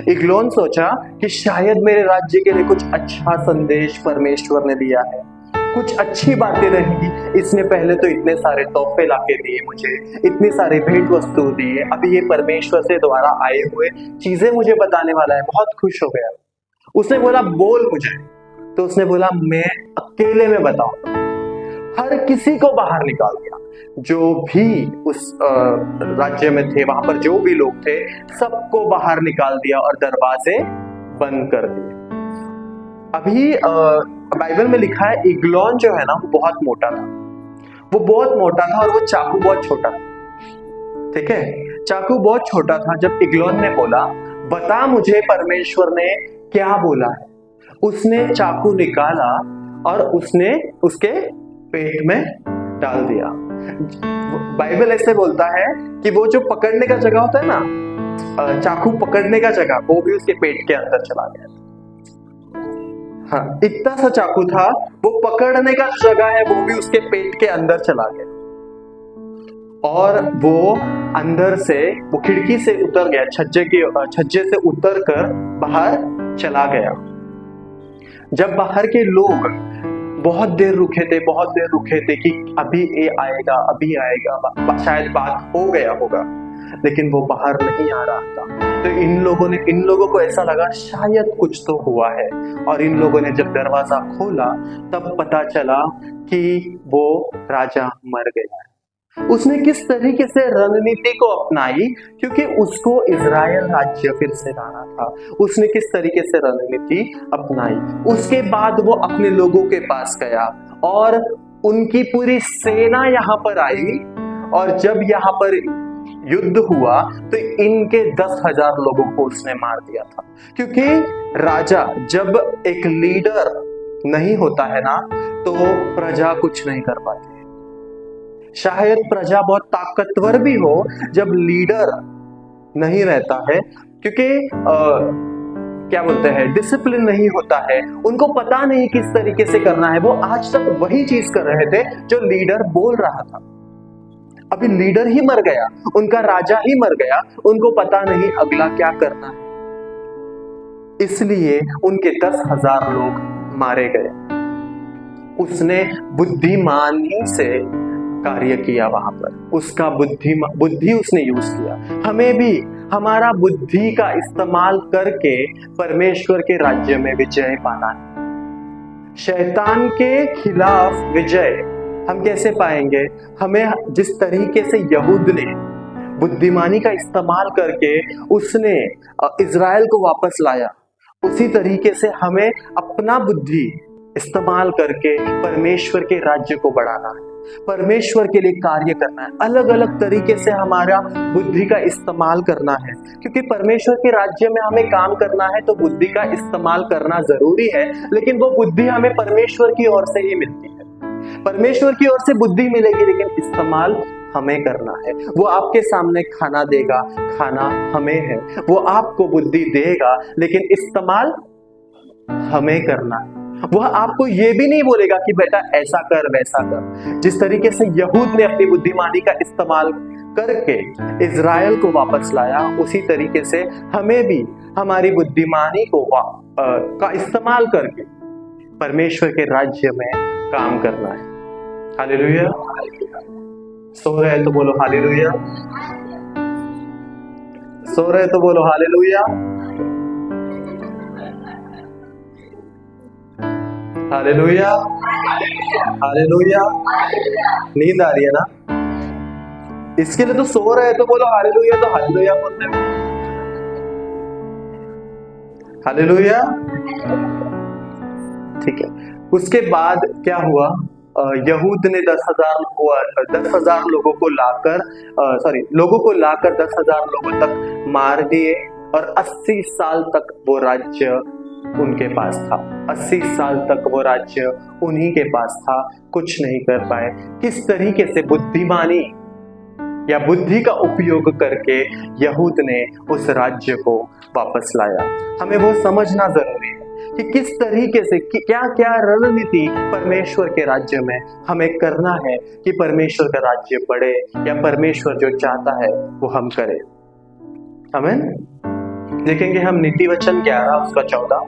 इग्लोन सोचा कि शायद मेरे राज्य के लिए कुछ अच्छा संदेश परमेश्वर ने दिया है, कुछ अच्छी बातें रहेंगी। इसने पहले तो इतने सारे तोहफे लाके दिए मुझे, इतने सारे भेंट वस्तु दिए, अभी ये परमेश्वर से द्वारा आए हुए चीजें मुझे बताने वाला है। बहुत खुश हो गया। उसने बोला बोल मुझे। तो उसने बोला मैं अकेले में बताऊंगा। हर किसी को बाहर निकाल दिया, जो भी उस राज्य में थे, वहां पर जो भी लोग थे, सबको बाहर निकाल दिया और दरवाजे बंद कर दिए। अभी बाइबल में लिखा है इग्लोन जो है ना, वो बहुत मोटा था, वो बहुत मोटा था और वो चाकू बहुत छोटा था, ठीक है, चाकू बहुत छोटा था। जब इग्लोन ने बोला बता मुझे परमेश्वर ने क्या बोला है, उसने चाकू निकाला और उसने उसके पेट में डाल दिया। बाइबल ऐसे बोलता है कि वो जो पकड़ने का जगह होता है ना, चाकू पकड़ने का जगह, वो भी उसके पेट के अंदर चला गया। हाँ, इतना सा चाकू था, वो पकड़ने का जो जगह है वो भी उसके पेट के अंदर चला गया। और वो अंदर से, वो खिड़की से उतर गया, छज्जे से उतर कर बाहर चला गया। जब बाहर के लोग बहुत देर रुके थे कि अभी ये आएगा, अभी आएगा, शायद बात हो गया होगा, लेकिन वो बाहर नहीं आ रहा था। तो इन लोगों को ऐसा लगा शायद कुछ तो हुआ है। और इन लोगों ने जब दरवाजा खोला तब पता चला कि वो राजा मर गया है। उसने किस तरीके से रणनीति को अपनाई, क्योंकि उसको इजराइल राज्य फिर से लाना था। उसने किस तरीके से रणनीति अपनाई। उसके बाद वो अपने लोगों के पास गया और उनकी पूरी सेना यहाँ पर आई, और जब यहाँ पर युद्ध हुआ तो इनके 10,000 लोगों को उसने मार दिया था। क्योंकि राजा, जब एक लीडर नहीं होता है ना, तो प्रजा कुछ नहीं कर पाती। शायद प्रजा बहुत ताकतवर भी हो, जब लीडर नहीं रहता है, क्योंकि क्या बोलते हैं, डिसिप्लिन नहीं होता है, उनको पता नहीं किस तरीके से करना है। वो आज तक वही चीज कर रहे थे जो लीडर बोल रहा था। अभी like ही मर गया, उनका राजा ही मर गया, उनको पता नहीं अगला क्या करना है, इसलिए उनके 10,000 लोग मारे गए। उसने बुद्धिमानी से कार्य किया वहां पर, उसका बुद्धि उसने यूज किया। हमें भी हमारा बुद्धि का इस्तेमाल करके परमेश्वर के राज्य में विजय पाना है। शैतान के खिलाफ विजय हम कैसे पाएंगे? हमें जिस तरीके से यहूद ने बुद्धिमानी का इस्तेमाल करके उसने इज़राइल को वापस लाया, उसी तरीके से हमें अपना बुद्धि इस्तेमाल करके परमेश्वर के राज्य को बढ़ाना है, परमेश्वर के लिए कार्य करना है। अलग अलग तरीके से हमारा बुद्धि का इस्तेमाल करना है, क्योंकि परमेश्वर के राज्य में हमें काम करना है तो बुद्धि का इस्तेमाल करना जरूरी है। लेकिन वो बुद्धि हमें परमेश्वर की ओर से ही मिलती है। परमेश्वर की ओर से बुद्धि मिलेगी, लेकिन इस्तेमाल हमें करना है। वो आपके सामने खाना देगा, खाना हमें है। वो आपको बुद्धि देगा, लेकिन इस्तेमाल हमें करना है। वह आपको ये भी नहीं बोलेगा कि बेटा ऐसा कर वैसा कर। जिस तरीके से यहूद ने अपनी बुद्धिमानी का इस्तेमाल करके इज़राइल को वापस लाया, उसी तरीके से हमें भी हमारी बुद्धिमानी को का इस्तेमाल करके परमेश्वर के राज्य में काम करना है। हालेलुया। सो रहे तो बोलो हालेलुया। सो रहे तो बोलो हालेलुया। Hallelujah, hallelujah. नींद आ रही है ना? इसके लिए तो सो रहे तो बोलो हालेलुया, तो हालेलुया बोलते हैं। हालेलुया, ठीक है। उसके बाद क्या हुआ? यहूद ने 10,000 लोगों को लाकर 10,000 लोगों तक मार दिए, और 80 साल तक वो राज्य उनके पास था। 80 साल तक वो राज्य उन्हीं के पास था, कुछ नहीं कर पाए। किस तरीके से बुद्धिमानी या बुद्धि का उपयोग करके यहूद ने उस राज्य को वापस लाया। हमें वो समझना जरूरी है कि किस तरीके से क्या क्या रणनीति परमेश्वर के राज्य में हमें करना है कि परमेश्वर का राज्य बढ़े, या परमेश्वर जो चाहता है वो हम करें। आमीन। देखेंगे हम नीति वचन 11 उसका 14।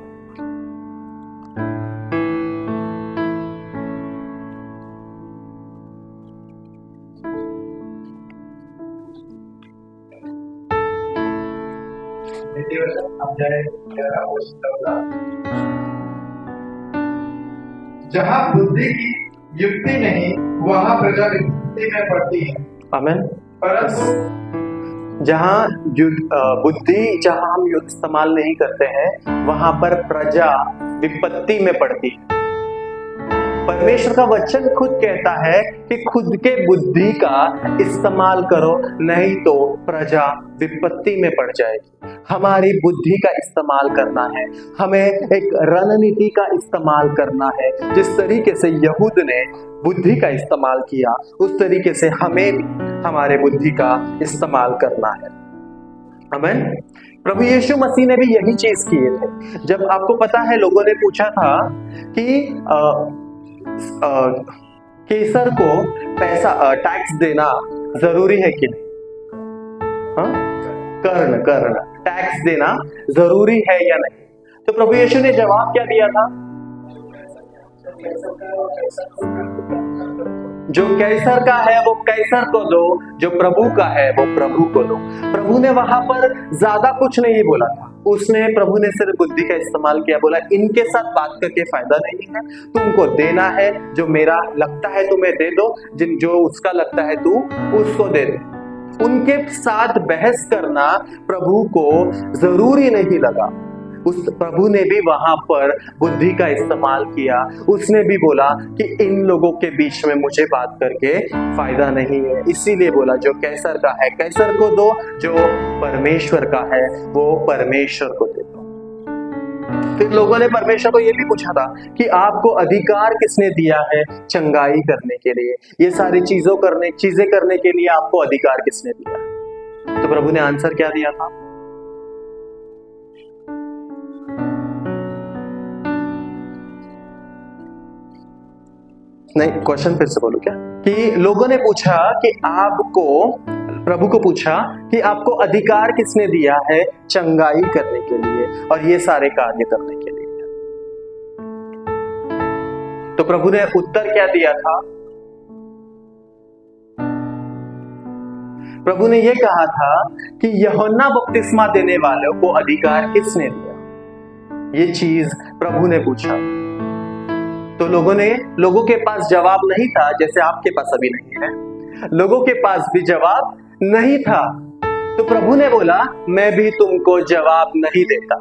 जहाँ बुद्धि की युक्ति नहीं, वहाँ प्रजा विपत्ति में पड़ती है। आमीन। परंतु जहाँ बुद्धि जहाँ हम इस्तेमाल नहीं करते हैं, वहां पर प्रजा विपत्ति में पड़ती है। परमेश्वर का वचन खुद कहता है कि खुद के बुद्धि का इस्तेमाल करो, नहीं तो प्रजा विपत्ति में पड़ जाएगी। हमारी बुद्धि का इस्तेमाल करना है, हमें एक रणनीति का इस्तेमाल करना है। जिस तरीके से यहूद ने बुद्धि का इस्तेमाल किया, उस तरीके से हमें भी हमारे बुद्धि का इस्तेमाल करना है। आमीन। प्रभु यीशु मसीह ने भी यही चीज किए थे। जब आपको पता है, लोगों ने पूछा था कि केसर को पैसा टैक्स देना जरूरी है कि नहीं? कर्ण टैक्स देना जरूरी है या नहीं? तो प्रभु यीशु ने जवाब क्या दिया था? जो कैसर का है वो कैसर को दो, जो प्रभु का है वो प्रभु को दो। प्रभु ने वहां पर ज्यादा कुछ नहीं बोला था। प्रभु ने सिर्फ बुद्धि का इस्तेमाल किया, बोला इनके साथ बात करके फायदा नहीं है, तुमको देना है। जो मेरा लगता है तुम्हें दे दो, जो उसका लगता है तू उसको दे दे। उनके साथ बहस करना प्रभु को जरूरी नहीं लगा। उस प्रभु ने भी वहां पर बुद्धि का इस्तेमाल किया। उसने भी बोला कि इन लोगों के बीच में मुझे बात करके फायदा नहीं है, इसीलिए बोला जो कैसर का है कैसर को दो, जो परमेश्वर का है वो परमेश्वर को दे दो। फिर लोगों ने परमेश्वर को यह भी पूछा था कि आपको अधिकार किसने दिया है चंगाई करने के लिए, ये सारी चीजें करने के लिए आपको अधिकार किसने दिया? तो प्रभु ने आंसर क्या दिया था? नहीं, क्वेश्चन फिर से बोलूं क्या? कि लोगों ने पूछा कि प्रभु को पूछा कि आपको अधिकार किसने दिया है चंगाई करने के लिए और ये सारे कार्य करने के लिए। तो प्रभु ने उत्तर क्या दिया था? प्रभु ने यह कहा था कि यूहन्ना बपतिस्मा देने वालों को अधिकार किसने दिया? ये चीज प्रभु ने पूछा। तो लोगों के पास जवाब नहीं था, जैसे आपके पास अभी नहीं है। लोगों के पास भी जवाब नहीं था। तो प्रभु ने बोला, मैं भी तुमको जवाब नहीं देता।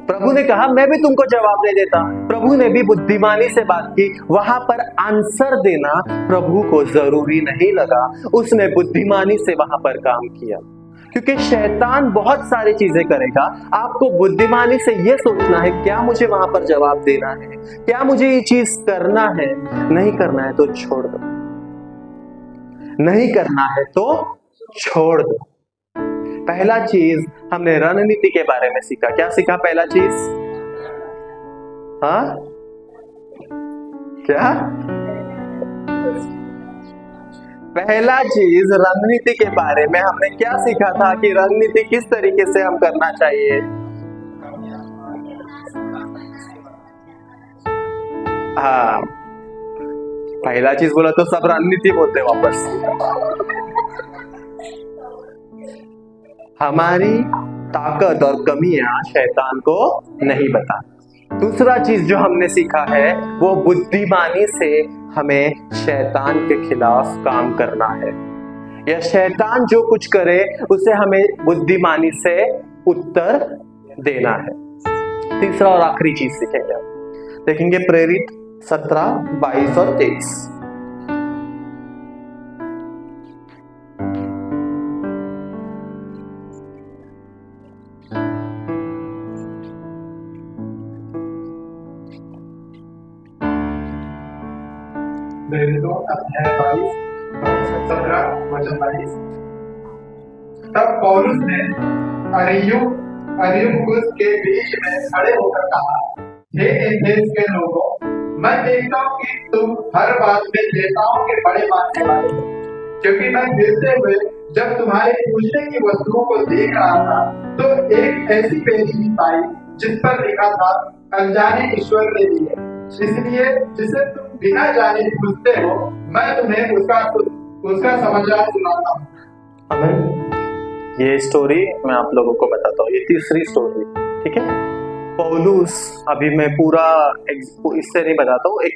प्रभु ने कहा, मैं भी तुमको जवाब नहीं देता। प्रभु ने भी बुद्धिमानी से बात की। वहां पर आंसर देना प्रभु को जरूरी नहीं लगा, उसने बुद्धिमानी से वहां पर काम किया। क्योंकि शैतान बहुत सारी चीजें करेगा, आपको बुद्धिमानी से यह सोचना है क्या मुझे वहां पर जवाब देना है, क्या मुझे ये चीज करना है। नहीं करना है तो छोड़ दो, नहीं करना है तो छोड़ दो। पहला चीज हमने रणनीति के बारे में सीखा। क्या सीखा? पहला चीज, हाँ क्या? पहला चीज रणनीति के बारे में हमने क्या सीखा था कि रणनीति किस तरीके से हम करना चाहिए। हाँ, पहला चीज बोला तो सब रणनीति बोलते वापस। हमारी ताकत और कमियां शैतान को नहीं बता। दूसरा चीज जो हमने सीखा है वो बुद्धिमानी से हमें शैतान के खिलाफ काम करना है, या शैतान जो कुछ करे उसे हमें बुद्धिमानी से उत्तर देना है। तीसरा और आखिरी चीज सीखेंगे, देखेंगे प्रेरित 17, 22 और 23। अध्याय 22, 17 वचन 22। तब पौलुस ने अरियुपगुस के बीच में खड़े होकर कहा, हे एथेंस के लोगों, मैं देखता हूँ कि तुम हर बात में देवताओं के बड़े मानने वाले हो। क्योंकि मैं गिरते हुए जब तुम्हारे पूजने की वस्तुओं को देख रहा था तो एक ऐसी पेजी पाई जिस पर लिखा था, अनजाने ईश्वर ने दी है, इसलिए जिसे तुम बिना जाने पूछते हो, मैं तुम्हें उसका समाचार सुनाता हूँ। आमीन। ये स्टोरी मैं आप लोगों को बताता हूँ, ये तीसरी स्टोरी, ठीक है। पौलुस, अभी मैं पूरा इससे नहीं बताता हूँ, एक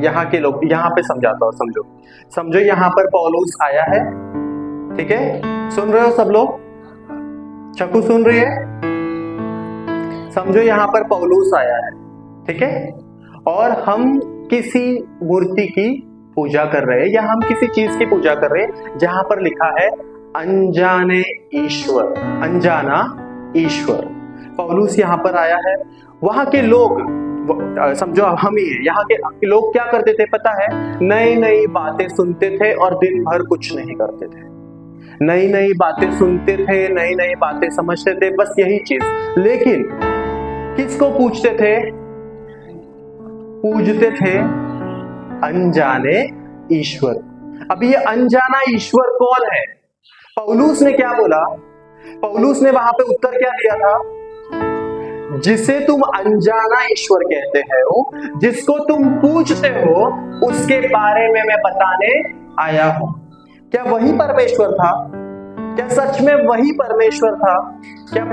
यहाँ के लोग यहाँ पे समझाता हूँ। समझो यहाँ पर पौलुस आया है, ठीक है। सुन रहे हो सब लोग? चक्कू सुन रही है? समझो यहाँ पर पौलुस आया है, ठीक है, और हम किसी मूर्ति की पूजा कर रहे हैं, या हम किसी चीज की पूजा कर रहे हैं जहां पर लिखा है अनजाने ईश्वर, अनजाना ईश्वर। पौलुस यहाँ पर आया है। वहां के लोग, समझो हम ही है, यहाँ के लोग क्या करते थे पता है? नई नई बातें सुनते थे और दिन भर कुछ नहीं करते थे। नई नई बातें सुनते थे, नई नई बातें समझते थे, बस यही चीज। लेकिन किसको पूछते थे? पूजते थे अनजाने ईश्वर। अब ये अनजाना ईश्वर कौन है? पौलुस ने क्या बोला? पौलुस ने वहां पे उत्तर क्या दिया था? जिसे तुम अनजाना ईश्वर कहते हो, जिसको तुम पूजते हो, उसके बारे में मैं बताने आया हूं। क्या वही परमेश्वर था? क्या सच में वही परमेश्वर था? क्या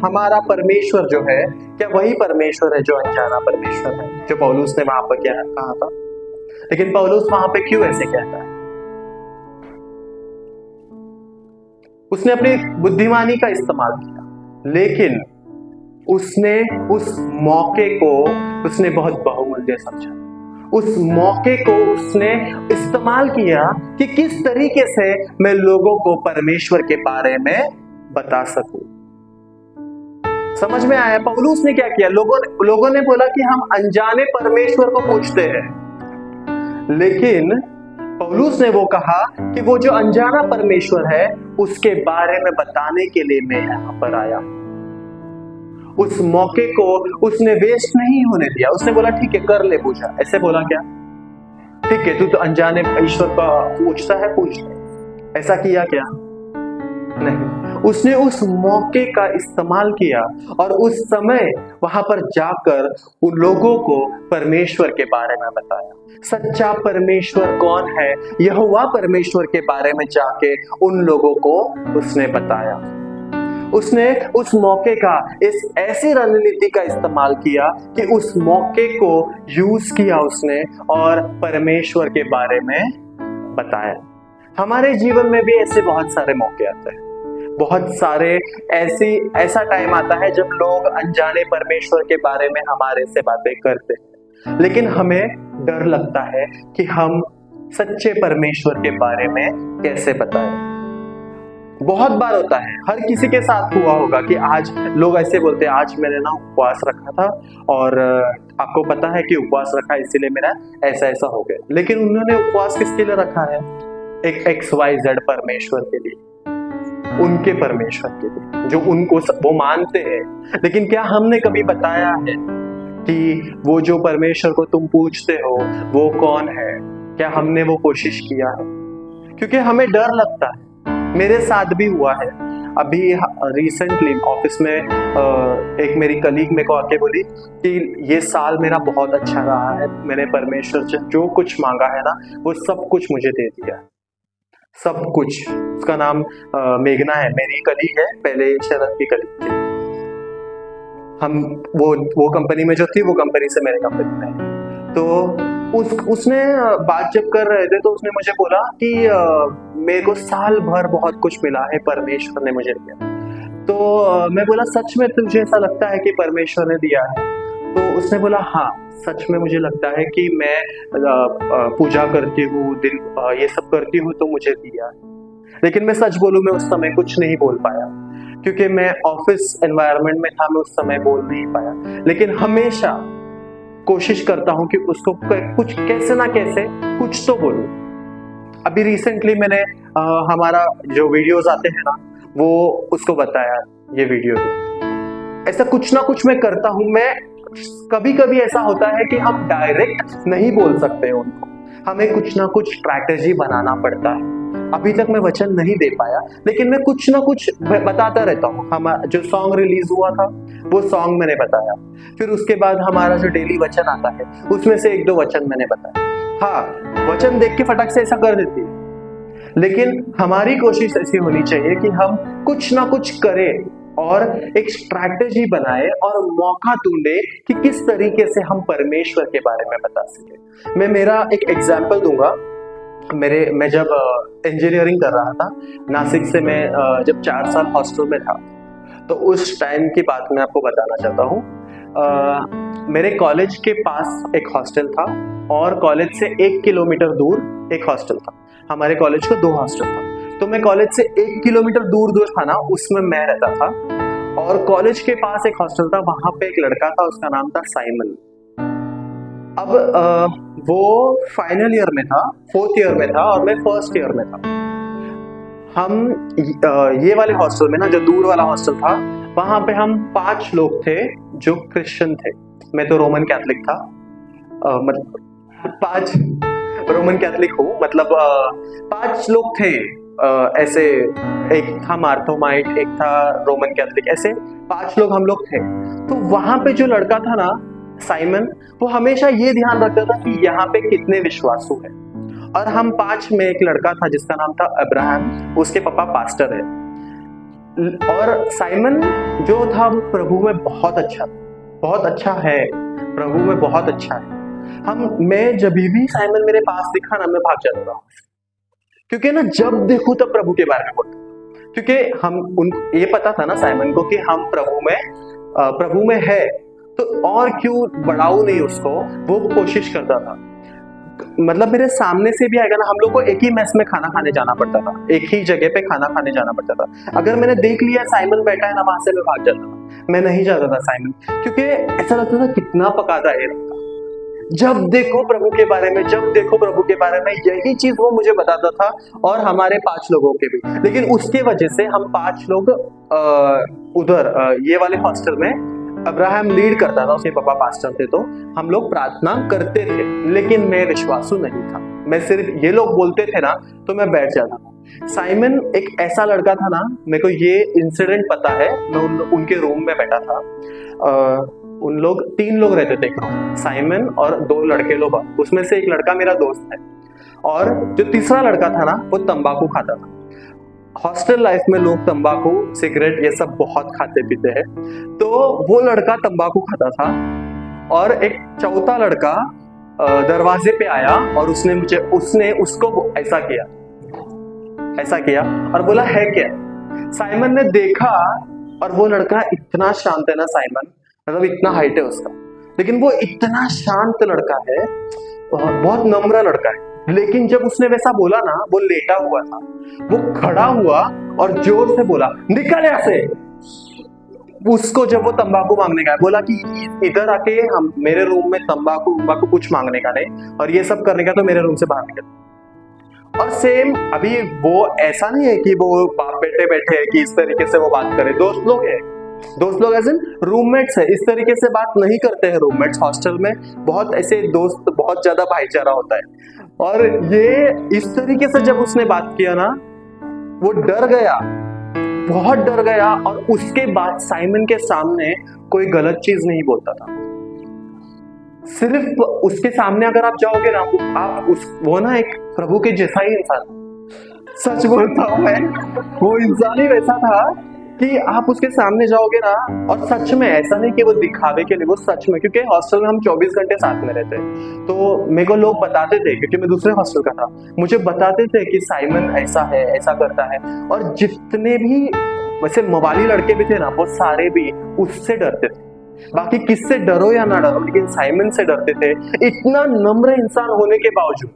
हमारा परमेश्वर जो है, क्या वही परमेश्वर है जो अनजाना परमेश्वर है, जो पौलुस ने वहां पर क्या कहा था? लेकिन पौलुस वहां पे क्यों ऐसे कहता है? उसने अपनी बुद्धिमानी का इस्तेमाल किया, लेकिन उसने उस मौके को उसने बहुत बहुमूल्य समझा। उस मौके को उसने इस्तेमाल किया कि किस तरीके से मैं लोगों को परमेश्वर के बारे में बता सकूं। समझ में आया? पौलुस ने क्या किया? लोगों ने बोला कि हम अनजाने परमेश्वर को पूछते हैं, लेकिन पौलुस ने वो कहा कि वो जो अनजाना परमेश्वर है उसके बारे में बताने के लिए मैं यहां पर आया। उस मौके को उसने वेस्ट नहीं होने दिया। उसने बोला ठीक है, कर ले पूजा। ऐसे बोला क्या? ठीक है, तू तो अनजाने ईश्वर का पूछता है, पूछ ले। ऐसा किया क्या? नहीं। उसने उस मौके का इस्तेमाल किया और उस समय वहां पर जाकर उन लोगों को परमेश्वर के बारे में बताया। सच्चा परमेश्वर कौन है, यहोवा परमेश्वर के बारे में जाके उन लोगों को उसने बताया। उसने उस मौके का इस ऐसी रणनीति का इस्तेमाल किया कि उस मौके को यूज किया उसने और परमेश्वर के बारे में बताया। हमारे जीवन में भी ऐसे बहुत सारे मौके आते हैं, बहुत सारे ऐसा टाइम आता है जब लोग अनजाने परमेश्वर के बारे में हमारे से बातें करते हैं, लेकिन हमें डर लगता है कि हम सच्चे परमेश्वर के बारे में कैसे बताएं। बहुत बार होता है, हर किसी के साथ हुआ होगा कि आज लोग ऐसे बोलते हैं, आज मैंने ना उपवास रखा था और आपको पता है कि उपवास रखा इसीलिए मेरा ऐसा ऐसा हो गया। लेकिन उन्होंने उपवास किसके लिए रखा है? एक XYZ परमेश्वर के लिए, उनके परमेश्वर के लिए जो उनको वो मानते हैं। लेकिन क्या हमने कभी बताया है कि वो जो परमेश्वर को तुम पूछते हो वो कौन है? क्या हमने वो कोशिश किया है? क्योंकि हमें डर लगता है। मेरे साथ भी हुआ है। अभी रिसेंटली ऑफिस में एक मेरी कलीग मेरे को आके बोली कि ये साल मेरा बहुत अच्छा रहा है, मैंने परमेश्वर से जो कुछ मांगा है ना वो सब कुछ मुझे दे दिया, सब कुछ। उसका नाम मेघना है, मेरी कलीग है, पहले शरद की कलीग थी। हम वो कंपनी में जो थी वो कंपनी से मेरे कंपनी में, तो उसने बात जब कर रहे थे तो उसने मुझे बोला कि मेरे को साल भर बहुत कुछ मिला है, परमेश्वर ने मुझे दिया। तो मैं बोला सच में तुझे ऐसा लगता है कि परमेश्वर ने दिया है? तो उसने बोला हाँ, सच में मुझे लगता है कि मैं पूजा करती हूँ, दिन ये सब करती हूँ तो मुझे दिया। लेकिन मैं सच बोलूं, मैं उस समय कुछ नहीं बोल पाया क्योंकि मैं ऑफिस एनवायरनमेंट में था, मैं उस समय बोल नहीं पाया। लेकिन हमेशा कोशिश करता हूं कि उसको कुछ कैसे ना कैसे कुछ तो बोलूं। अभी रिसेंटली मैंने हमारा जो वीडियोस आते हैं ना वो उसको बताया, ये वीडियो ऐसा कुछ ना कुछ मैं करता हूं। मैं कभी कभी ऐसा होता है कि हम डायरेक्ट नहीं बोल सकते उनको, हमें कुछ ना कुछ स्ट्रैटेजी बनाना पड़ता है। अभी तक मैं वचन नहीं दे पाया, लेकिन मैं कुछ ना कुछ बताता रहता हूँ। हमारा जो सॉन्ग रिलीज हुआ था वो सॉन्ग मैंने बताया, फिर उसके बाद हमारा जो डेली वचन आता है उसमें से 1-2 वचन मैंने बताया। हाँ, वचन देख के फटक से ऐसा कर देती है, लेकिन हमारी कोशिश ऐसी होनी चाहिए कि हम कुछ ना कुछ करें और एक स्ट्रैटेजी बनाए और मौका ढूंढे कि किस तरीके से हम परमेश्वर के बारे में बता सके। मैं मेरा एक एग्जाम्पल दूंगा। मैं जब इंजीनियरिंग कर रहा था नासिक से, मैं जब 4 साल हॉस्टल में था, तो उस टाइम की बात मैं आपको बताना चाहता हूँ। मेरे कॉलेज के पास एक हॉस्टल था और कॉलेज से 1 किलोमीटर दूर एक हॉस्टल था। हमारे कॉलेज को 2 हॉस्टल था, तो मैं कॉलेज से 1 किलोमीटर दूर था ना, उसमें मैं रहता था। और कॉलेज के पास एक हॉस्टल था, वहां पे एक लड़का था, उसका नाम था साइमन। अब वो फाइनल ईयर में था, 4th ईयर में था और मैं 1st ईयर में था। हम ये वाले हॉस्टल में ना, जो दूर वाला हॉस्टल था, वहां पे हम 5 लोग थे जो क्रिश्चियन थे। मैं तो रोमन कैथलिक था, मतलब 5 रोमन कैथलिक हूँ, मतलब 5 लोग थे ऐसे। एक था मार्थोमाइट, एक था रोमन कैथलिक, ऐसे 5 लोग हम लोग थे। तो वहां पे जो लड़का था ना साइमन, वो हमेशा ये ध्यान रखता था कि यहाँ पे कितने विश्वासु हैं। और हम 5 में एक लड़का था जिसका नाम था अब्राहम, उसके पापा पास्टर है। और साइमन जो था वो प्रभु में बहुत अच्छा है, प्रभु में बहुत अच्छा है। मैं जब भी साइमन मेरे पास दिखा ना, मैं भाग जाता था, क्योंकि ना जब देखूं तब प्रभु के बारे में बोलता, क्योंकि ये पता था ना साइमन को कि हम प्रभु में है, तो और क्यों बढ़ाऊं नहीं उसको, वो कोशिश करता था। मतलब मेरे सामने से भी आएगा ना, हम लोग को एक ही मेस में खाना खाने जाना पड़ता था, एक ही जगह पे खाना खाने जाना पड़ता था। अगर मैंने देख लिया साइमन बैठा है ना, वहां से मैं भाग जाता था। मैं नहीं चाहता था साइमन, क्योंकि ऐसा लगता था कितना पकाता है ये लड़का। जब देखो प्रभु के बारे में, जब देखो प्रभु के बारे में, यही चीज वो मुझे बताता था, और हमारे 5 लोगों के भी। लेकिन उसके वजह से हम 5 लोग उधर ये वाले हॉस्टल में, अब्राहम लीड करता था, उसके पापा पास्टर थे, तो हम लोग प्रार्थना करते थे। लेकिन मैं विश्वासु नहीं था, मैं सिर्फ ये लोग बोलते थे ना तो मैं बैठ जाता था। साइमन एक ऐसा लड़का था ना, मेरे को ये इंसिडेंट पता है। मैं उनके रूम में बैठा था, उन लोग 3 लोग रहते थे एक रूम, साइमन और 2 लड़के लोग, उसमें से एक लड़का मेरा दोस्त है, और जो तीसरा लड़का था ना वो तंबाकू खाता था। हॉस्टल लाइफ में लोग तंबाकू, सिगरेट ये सब बहुत खाते पीते हैं, तो वो लड़का तंबाकू खाता था। और एक चौथा लड़का दरवाजे पे आया और उसने उसको ऐसा किया और बोला है क्या। साइमन ने देखा, और वो लड़का इतना शांत है ना, साइमन मतलब इतना हाइट है उसका, लेकिन वो इतना शांत लड़का है, बहुत नम्र लड़का है। लेकिन जब उसने वैसा बोला ना, वो लेटा हुआ था, वो खड़ा हुआ और जोर से बोला निकल यहाँ से। उसको जब वो तंबाकू मांगने का बोला कि इधर आके हम मेरे रूम में तंबाकू कुछ मांगने का नहीं, और ये सब करने का तो मेरे रूम से बाहर निकल। और सेम अभी वो ऐसा नहीं है कि वो बाप बेटे बैठे हैं कि इस तरीके से वो बात करे, दोस्त लोग एज इन रूममेट्स है, इस तरीके से बात नहीं करते हैं रूममेट्स। हॉस्टल में बहुत ऐसे दोस्त, बहुत ज्यादा भाईचारा होता है। और ये इस तरीके से जब उसने बात किया ना, वो डर गया, बहुत डर गया, और उसके बाद साइमन के सामने कोई गलत चीज नहीं बोलता था। सिर्फ उसके सामने अगर आप जाओगे ना, वो ना एक प्रभु के जैसा ही इंसान, सच बोलता हूं मैं, वो इंसान ही वैसा था कि आप उसके सामने जाओगे ना, और सच में ऐसा नहीं कि वो दिखावे के लिए, वो सच में, क्योंकि हॉस्टल में हम 24 घंटे साथ में रहते हैं, तो मेरे को लोग बताते थे, क्योंकि मैं दूसरे हॉस्टल का था, मुझे बताते थे कि साइमन ऐसा है, ऐसा करता है। और जितने भी वैसे मवाली लड़के भी थे ना, वो सारे भी उससे डरते थे। बाकी किससे डरो या ना डरो, लेकिन साइमन से डरते थे। इतना नम्र इंसान होने के बावजूद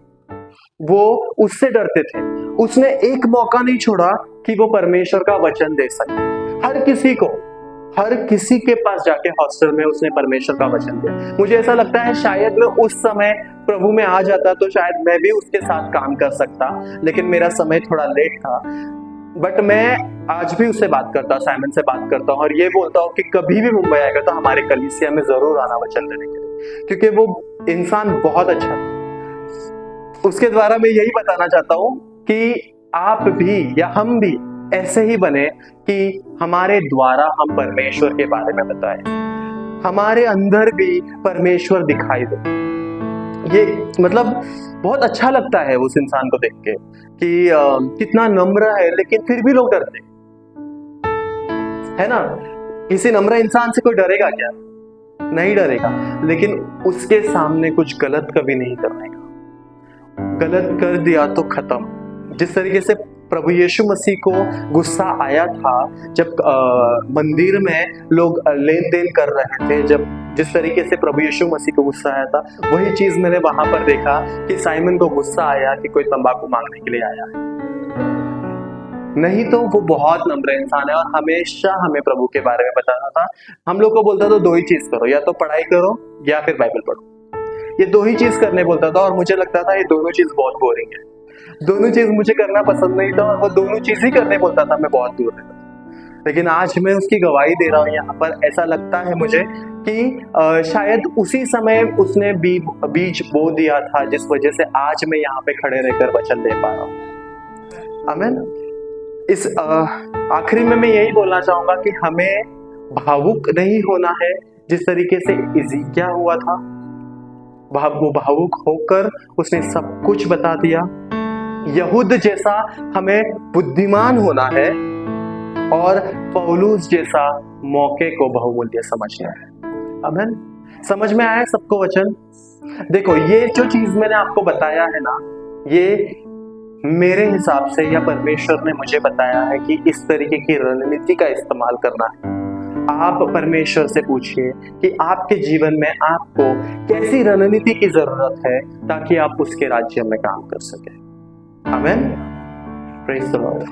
वो उससे डरते थे। उसने एक मौका नहीं छोड़ा कि वो परमेश्वर का वचन दे सके। हर किसी के पास जाके हॉस्टल में उसने परमेश्वर का वचन दिया। मुझे ऐसा लगता है शायद मैं उस समय प्रभु में आ जाता तो शायद मैं भी उसके साथ काम कर सकता, लेकिन मेरा समय थोड़ा लेट था। बट मैं आज भी उससे बात करता, साइमन से बात करता हूँ, और ये बोलता हूँ कि कभी भी मुंबई आएगा तो हमारे कलीसिया में जरूर आना वचन देने के लिए, क्योंकि वो इंसान बहुत अच्छा था। उसके द्वारा मैं यही बताना चाहता हूँ कि आप भी या हम भी ऐसे ही बने कि हमारे द्वारा हम परमेश्वर के बारे में बताएं, हमारे अंदर भी परमेश्वर दिखाई दे। ये मतलब बहुत अच्छा लगता है उस इंसान को देख के कि कितना नम्र है, लेकिन फिर भी लोग डरते है ना। किसी नम्र इंसान से कोई डरेगा क्या? नहीं डरेगा, लेकिन उसके सामने कुछ गलत कभी नहीं करने का। गलत कर दिया तो खत्म। जिस तरीके से प्रभु यीशु मसीह को गुस्सा आया था जब मंदिर में लोग लेन देन कर रहे थे, जब जिस तरीके से प्रभु यीशु मसीह को गुस्सा आया था, वही चीज मैंने वहां पर देखा कि साइमन को गुस्सा आया कि कोई तंबाकू मांगने के लिए आया है। नहीं तो वो बहुत नम्र इंसान है और हमेशा हमें प्रभु के बारे में बताता था। हम लोग को बोलता था 2 ही चीज करो, या तो पढ़ाई करो या फिर बाइबल पढ़ो। ये 2 ही चीज करने बोलता था, और मुझे लगता था ये दोनों चीज बहुत बोरिंग है, दोनों चीज मुझे करना पसंद नहीं था, और वो दोनों चीज ही करने बोलता था, मैं बहुत दूर रहता था। लेकिन आज मैं उसकी गवाही दे रहा हूँ यहाँ पर। ऐसा लगता है मुझे कि शायद उसी समय उसने बीज बो दिया था, जिस वजह से आज मैं यहाँ पे खड़े रहकर वचन दे पा रहा हूँ। आमीन। इस आखिरी में मैं यही बोलना चाहूंगा कि हमें भावुक नहीं होना है, जिस तरीके से हिजकिय्याह हुआ था। वो भावुक होकर उसने सब कुछ बता दिया। यहूद जैसा हमें बुद्धिमान होना है, और पौलुस जैसा मौके को बहुमूल्य समझना है। आमीन। समझ में आया सबको वचन? देखो, ये जो चीज मैंने आपको बताया है ना, ये मेरे हिसाब से या परमेश्वर ने मुझे बताया है कि इस तरीके की रणनीति का इस्तेमाल करना है। आप परमेश्वर से पूछिए कि आपके जीवन में आपको कैसी रणनीति की जरूरत है ताकि आप उसके राज्य में काम कर सके। आमीन। Praise the Lord.